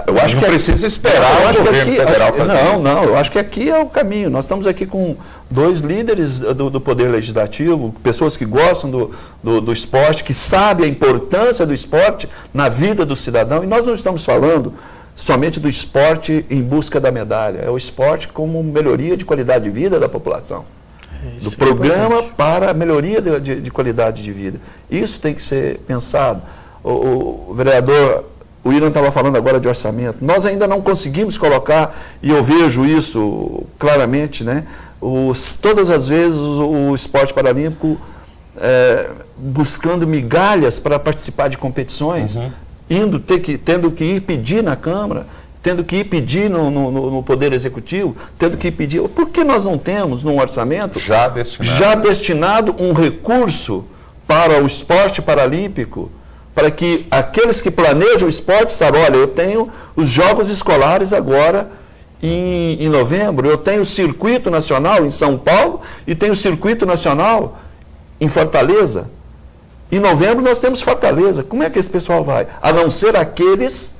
Eu acho não que precisa esperar o governo federal fazer isso. Não, eu acho que aqui é o caminho. Nós estamos aqui com 2 líderes do Poder Legislativo, pessoas que gostam do esporte, que sabem a importância do esporte na vida do cidadão. E nós não estamos falando somente do esporte em busca da medalha, é o esporte como melhoria de qualidade de vida da população. Do programa para a melhoria de qualidade de vida. Isso tem que ser pensado. O vereador, o William estava falando agora de orçamento. Nós ainda não conseguimos colocar, e eu vejo isso claramente, né? Todas as vezes o esporte paralímpico buscando migalhas para participar de competições, tendo que ir pedir na Câmara, tendo que ir pedir no Poder Executivo, tendo que ir pedir. Por que nós não temos num orçamento já destinado um recurso para o esporte paralímpico, para que aqueles que planejam o esporte saibam, olha, eu tenho os Jogos Escolares agora em novembro, eu tenho o Circuito Nacional em São Paulo e tenho o Circuito Nacional em Fortaleza. Em novembro nós temos Fortaleza. Como é que esse pessoal vai? A não ser aqueles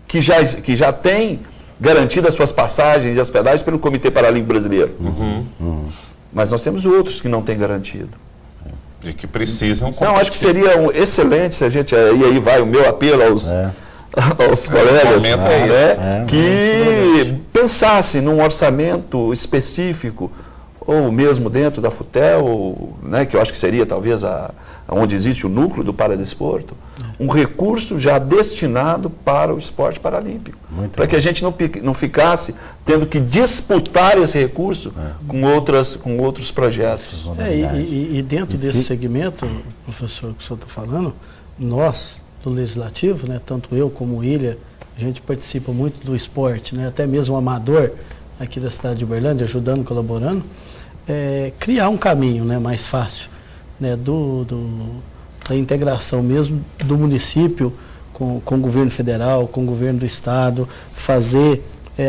que já têm garantido as suas passagens e hospedagens pelo Comitê Paralímpico Brasileiro. Mas nós temos outros que não têm garantido. E que precisam competir. Não, acho que seria excelente se a gente, e aí vai o meu apelo aos colegas, que pensassem num orçamento específico, ou mesmo dentro da FUTEL, né, que eu acho que seria talvez onde existe o núcleo do paradesporto, um recurso já destinado para o esporte paralímpico. Para que a gente não ficasse tendo que disputar esse recurso com outros projetos. E dentro desse segmento, professor, que o senhor está falando, nós, do Legislativo, né, tanto eu como o Ilha, a gente participa muito do esporte, né, até mesmo o amador aqui da cidade de Uberlândia, ajudando, colaborando, criar um caminho, né, mais fácil, né, da integração mesmo do município com o governo federal, com o governo do estado, fazer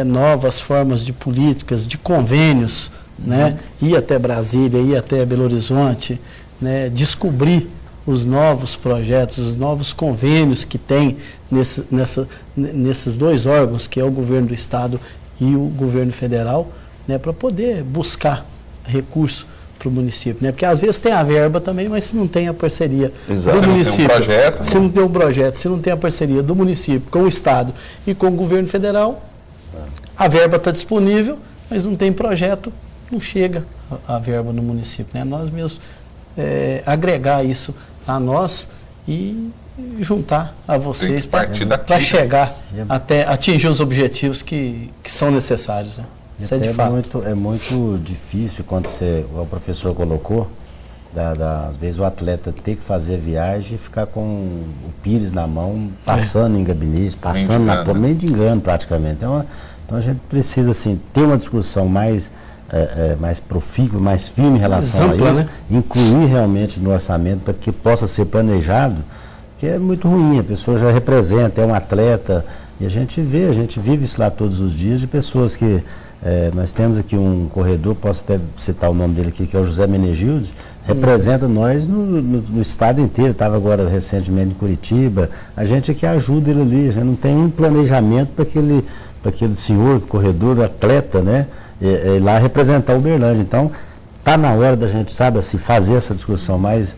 novas formas de políticas, de convênios, né, ir até Brasília, ir até Belo Horizonte, né, descobrir os novos projetos, os novos convênios que tem nesses 2 órgãos, que é o governo do estado e o governo federal, né, para poder buscar recurso para o município, né? Porque às vezes tem a verba também, mas se não tem a parceria do município, se não tem um projeto, se não tem a parceria do município com o estado e com o governo federal, a verba está disponível, mas não tem projeto, não chega a verba no município, né? Nós mesmos agregar isso a nós e juntar a vocês para chegar até atingir os objetivos que são necessários, né? Isso de fato. É muito difícil quando o professor colocou, às vezes o atleta ter que fazer viagem e ficar com o pires na mão, passando em gabinete, passando mendigando praticamente. Então a gente precisa assim, ter uma discussão mais profícua, mais firme em relação a isso, né? Incluir realmente no orçamento para que possa ser planejado, que é muito ruim, a pessoa já representa, é um atleta, e a gente vive isso lá todos os dias, de pessoas que nós temos aqui um corredor, posso até citar o nome dele aqui, que é o José Menegilde, representa nós no estado inteiro, estava agora recentemente em Curitiba, a gente aqui ajuda ele ali, a gente não tem um planejamento para aquele senhor, corredor, atleta, né, lá representar o Uberlândia. Então, está na hora da gente, sabe, assim, fazer essa discussão mais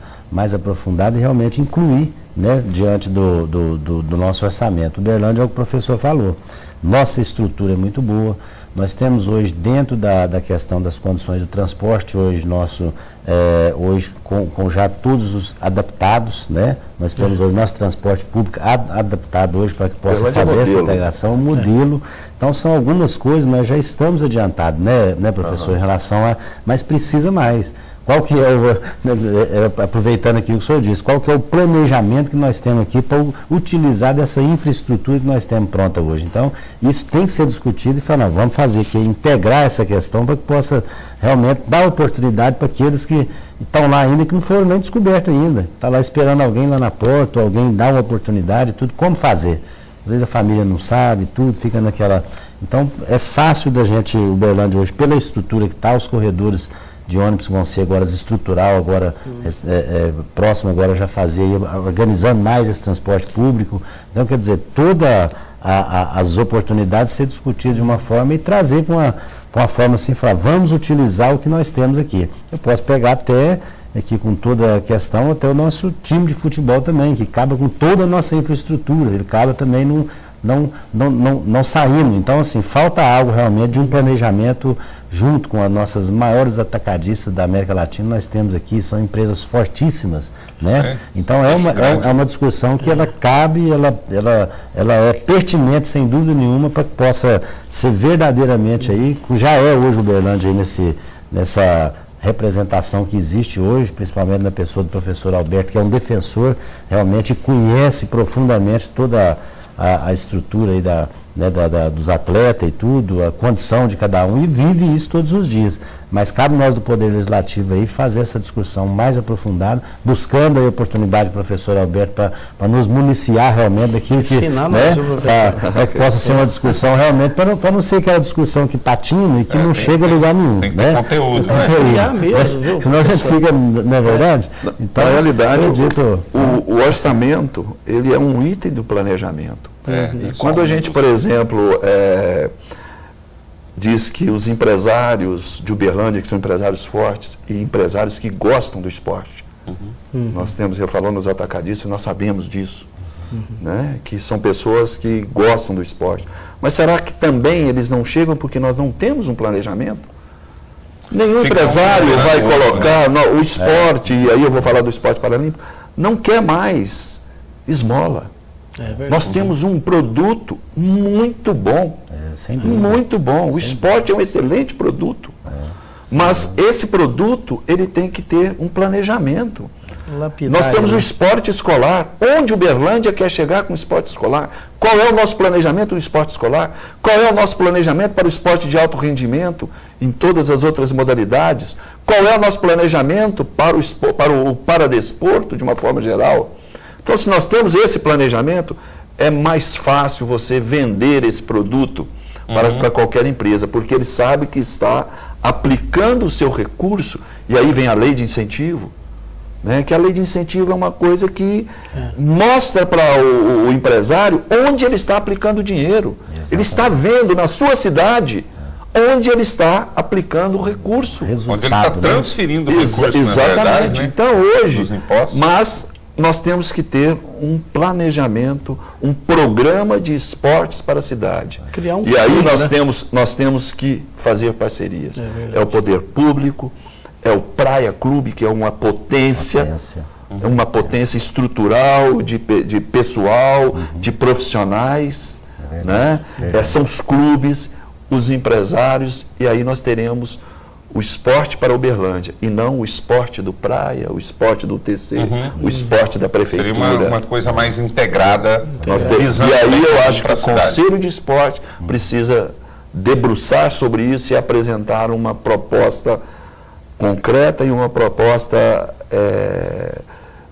aprofundada e realmente incluir, né, diante do nosso orçamento. O Uberlândia é o que o professor falou, nossa estrutura é muito boa. Nós temos hoje, dentro da questão das condições do transporte, hoje com já todos os adaptados, né? Nós temos hoje nosso transporte público adaptado hoje para que possa fazer essa integração, modelo. Então, são algumas coisas, nós já estamos adiantados, né professor, em relação mas precisa mais. qual que é aproveitando aqui o que o senhor disse, qual que é o planejamento que nós temos aqui para utilizar dessa infraestrutura que nós temos pronta hoje. Então, isso tem que ser discutido e falar, vamos fazer aqui, integrar essa questão para que possa realmente dar oportunidade para aqueles que estão lá ainda, que não foram nem descobertos ainda. Está lá esperando alguém lá na porta, alguém dar uma oportunidade, tudo, como fazer. Às vezes a família não sabe, tudo, fica naquela... Então, é fácil da gente, Uberlândia hoje, pela estrutura que está, os corredores de ônibus vão ser agora estrutural, agora próximo, agora já fazer, organizando mais esse transporte público. Então, quer dizer, todas as oportunidades ser discutidas de uma forma e trazer para uma forma assim, falar, vamos utilizar o que nós temos aqui. Eu posso pegar até, aqui com toda a questão, até o nosso time de futebol também, que acaba com toda a nossa infraestrutura, ele acaba também não saindo. Então, assim, falta algo realmente de um planejamento junto com as nossas maiores atacadistas da América Latina. Nós temos aqui, são empresas fortíssimas, né? Então, é uma discussão que ela cabe, ela é pertinente, sem dúvida nenhuma, para que possa ser verdadeiramente aí, já é hoje o Uberlândia aí nessa representação que existe hoje, principalmente na pessoa do professor Alberto, que é um defensor, realmente conhece profundamente toda a estrutura aí dos atletas e tudo, a condição de cada um, e vive isso todos os dias. Mas cabe nós do Poder Legislativo aí fazer essa discussão mais aprofundada, buscando a oportunidade do professor Alberto para nos municiar realmente daquilo que, para que possa ser uma discussão realmente, para não ser aquela discussão que patina e que não chega a lugar nenhum. Tem que ter conteúdo. Mesmo, viu? Senão a gente fica, não é verdade? Então, na realidade, o orçamento, ele é um item do planejamento. E quando a gente, por exemplo, diz que os empresários de Uberlândia, que são empresários fortes e empresários que gostam do esporte, nós temos, eu falando nos atacadistas, nós sabemos disso, né? Que são pessoas que gostam do esporte. Mas será que também eles não chegam porque nós não temos um planejamento? Nenhum empresário vai colocar o esporte, e aí eu vou falar do esporte paralímpico, não quer mais esmola. Nós temos um produto muito bom, muito bom. O esporte é um excelente produto, mas esse produto ele tem que ter um planejamento. Nós temos o esporte escolar. Onde Uberlândia quer chegar com o esporte escolar? Qual é o nosso planejamento do esporte escolar? Qual é o nosso planejamento para o esporte de alto rendimento em todas as outras modalidades? Qual é o nosso planejamento para o paradesporto de uma forma geral? Então, se nós temos esse planejamento, é mais fácil você vender esse produto para qualquer empresa, porque ele sabe que está aplicando o seu recurso, e aí vem a lei de incentivo, né? Que a lei de incentivo é uma coisa que mostra para o empresário onde ele está aplicando o dinheiro. Exatamente. Ele está vendo na sua cidade onde ele está aplicando o recurso. Onde ele está transferindo o recurso, exatamente. Na verdade, né? Então, hoje, dos impostos. Mas nós temos que ter um planejamento, um programa de esportes para a cidade. Criar um e aí fundo, nós temos que fazer parcerias. É o poder público, é o Praia Clube, que é uma potência estrutural, de pessoal, de profissionais, né? São os clubes, os empresários, e aí nós teremos o esporte para Uberlândia, e não o esporte do Praia, o esporte do TC, o esporte da Prefeitura. Seria uma coisa mais integrada. E aí eu acho que o Conselho de Esporte precisa debruçar sobre isso e apresentar uma proposta concreta e uma proposta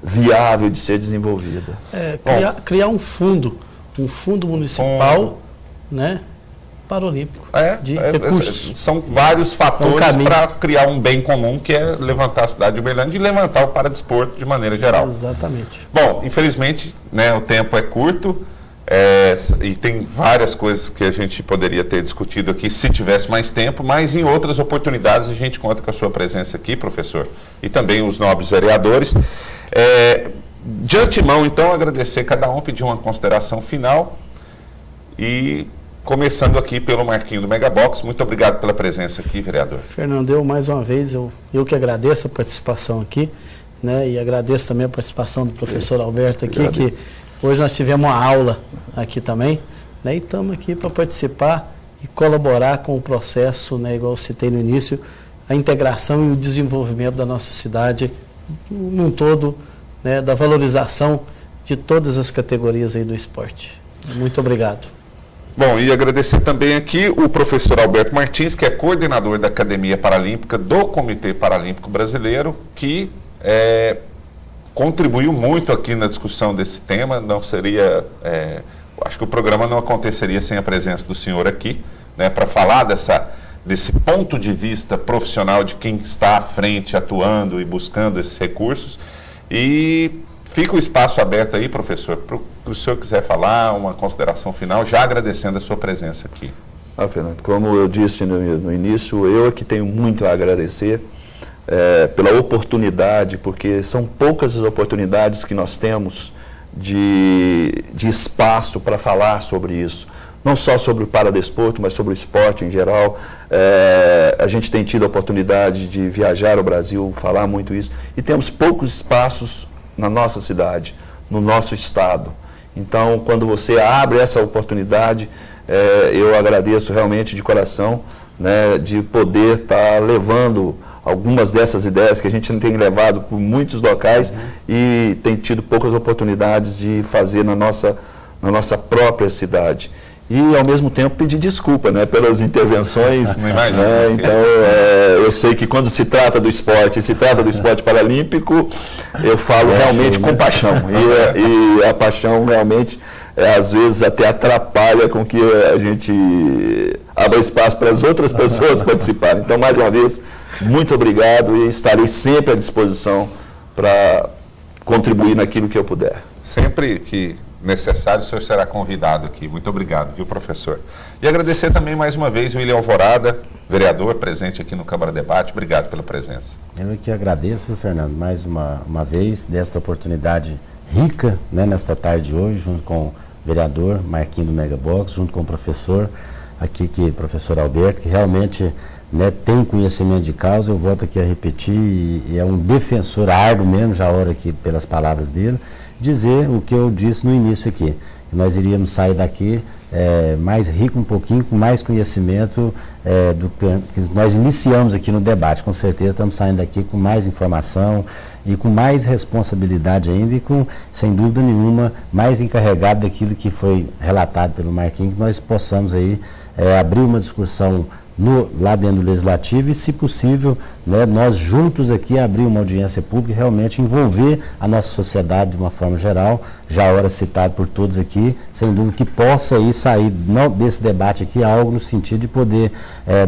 viável de ser desenvolvida. Criar um fundo municipal, né? Paralímpico, de recursos. São vários fatores para criar um bem comum, que é levantar a cidade de Uberlândia e levantar o paradesporto de maneira geral. Exatamente. Bom, infelizmente, né, o tempo é curto e tem várias coisas que a gente poderia ter discutido aqui se tivesse mais tempo, mas em outras oportunidades a gente conta com a sua presença aqui, professor, e também os nobres vereadores. De antemão, então, agradecer cada um, pedir uma consideração final e... Começando aqui pelo Marquinho do Megabox. Muito obrigado pela presença aqui, vereador. Fernando, mais uma vez, eu que agradeço a participação aqui, né? E agradeço também a participação do professor Alberto aqui, que hoje nós tivemos uma aula aqui também, né? E estamos aqui para participar e colaborar com o processo, né? Igual eu citei no início, a integração e o desenvolvimento da nossa cidade num todo, né, da valorização de todas as categorias aí do esporte. Muito obrigado. Bom, e agradecer também aqui o professor Alberto Martins, que é coordenador da Academia Paralímpica do Comitê Paralímpico Brasileiro, que contribuiu muito aqui na discussão desse tema. Não seria, acho que o programa não aconteceria sem a presença do senhor aqui, né, para falar desse ponto de vista profissional de quem está à frente, atuando e buscando esses recursos. E fica o espaço aberto aí, professor, para o senhor quiser falar, uma consideração final, já agradecendo a sua presença aqui. Fernando, como eu disse no início, eu é que tenho muito a agradecer pela oportunidade, porque são poucas as oportunidades que nós temos de espaço para falar sobre isso. Não só sobre o paradesporto, mas sobre o esporte em geral. A gente tem tido a oportunidade de viajar ao Brasil, falar muito isso, e temos poucos espaços na nossa cidade, no nosso estado. Então, quando você abre essa oportunidade, eu agradeço realmente de coração, né, de poder estar levando algumas dessas ideias que a gente tem levado por muitos locais e tem tido poucas oportunidades de fazer na nossa própria cidade. E, ao mesmo tempo, pedir desculpa, né, pelas intervenções. Então, eu sei que quando se trata do esporte, se trata do esporte paralímpico, eu falo realmente com paixão. E a paixão realmente, às vezes, até atrapalha com que a gente abra espaço para as outras pessoas participarem. Então, mais uma vez, muito obrigado e estarei sempre à disposição para contribuir naquilo que eu puder. Sempre que necessário, o senhor será convidado aqui. Muito obrigado, viu, professor? E agradecer também mais uma vez o William Alvorada, vereador, presente aqui no Câmara Debate. Obrigado pela presença. Eu que agradeço, viu, Fernando, mais uma vez, desta oportunidade rica, né, nesta tarde de hoje, junto com o vereador Marquinho do Megabox, junto com o professor aqui, professor Alberto, que realmente, né, tem conhecimento de causa. Eu volto aqui a repetir, e é um defensor árduo mesmo, já oro aqui pelas palavras dele, dizer o que eu disse no início aqui, que nós iríamos sair daqui mais rico um pouquinho, com mais conhecimento do que nós iniciamos aqui no debate. Com certeza estamos saindo daqui com mais informação e com mais responsabilidade ainda e com, sem dúvida nenhuma, mais encarregado daquilo que foi relatado pelo Marquinhos, que nós possamos aí abrir uma discussão lá dentro do Legislativo e, se possível, né, nós juntos aqui abrir uma audiência pública e realmente envolver a nossa sociedade de uma forma geral, já hora citado por todos aqui, sem dúvida que possa aí sair desse debate aqui algo no sentido de poder,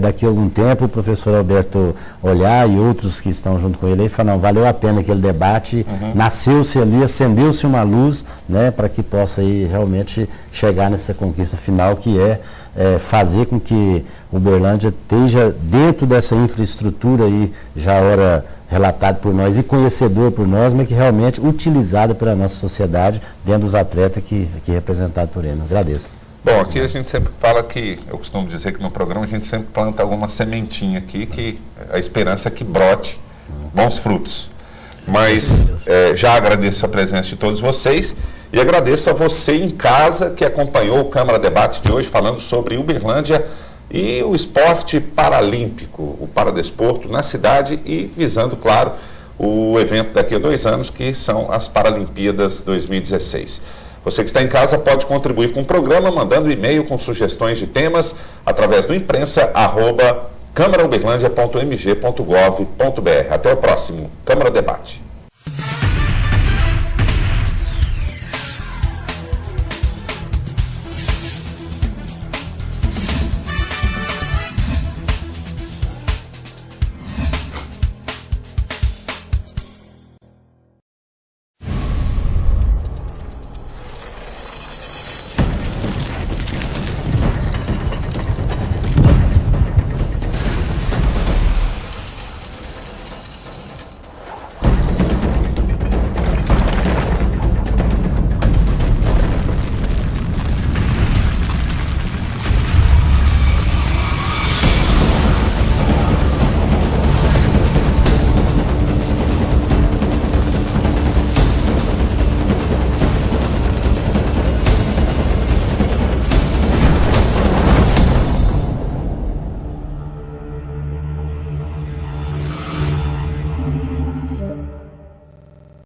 daqui a algum tempo, o professor Alberto olhar e outros que estão junto com ele aí, falar, não, valeu a pena aquele debate, nasceu-se ali, acendeu-se uma luz, né, para que possa aí realmente chegar nessa conquista final, que fazer com que Uberlândia esteja dentro dessa infraestrutura aí, já ora relatado por nós e conhecedor por nós, mas que realmente utilizada pela nossa sociedade, dentro dos atletas aqui representados por ele. Eu agradeço. Bom, aqui a gente sempre fala que, eu costumo dizer que no programa a gente sempre planta alguma sementinha aqui, que a esperança é que brote bons frutos. Mas já agradeço a presença de todos vocês e agradeço a você em casa que acompanhou o Câmara Debate de hoje, falando sobre Uberlândia e o esporte paralímpico, o paradesporto na cidade e visando, claro, o evento daqui a 2 anos, que são as Paralimpíadas 2016. Você que está em casa pode contribuir com o programa mandando e-mail com sugestões de temas através do imprensa@câmarauberlandia.mg.gov.br. Até o próximo Câmara Debate.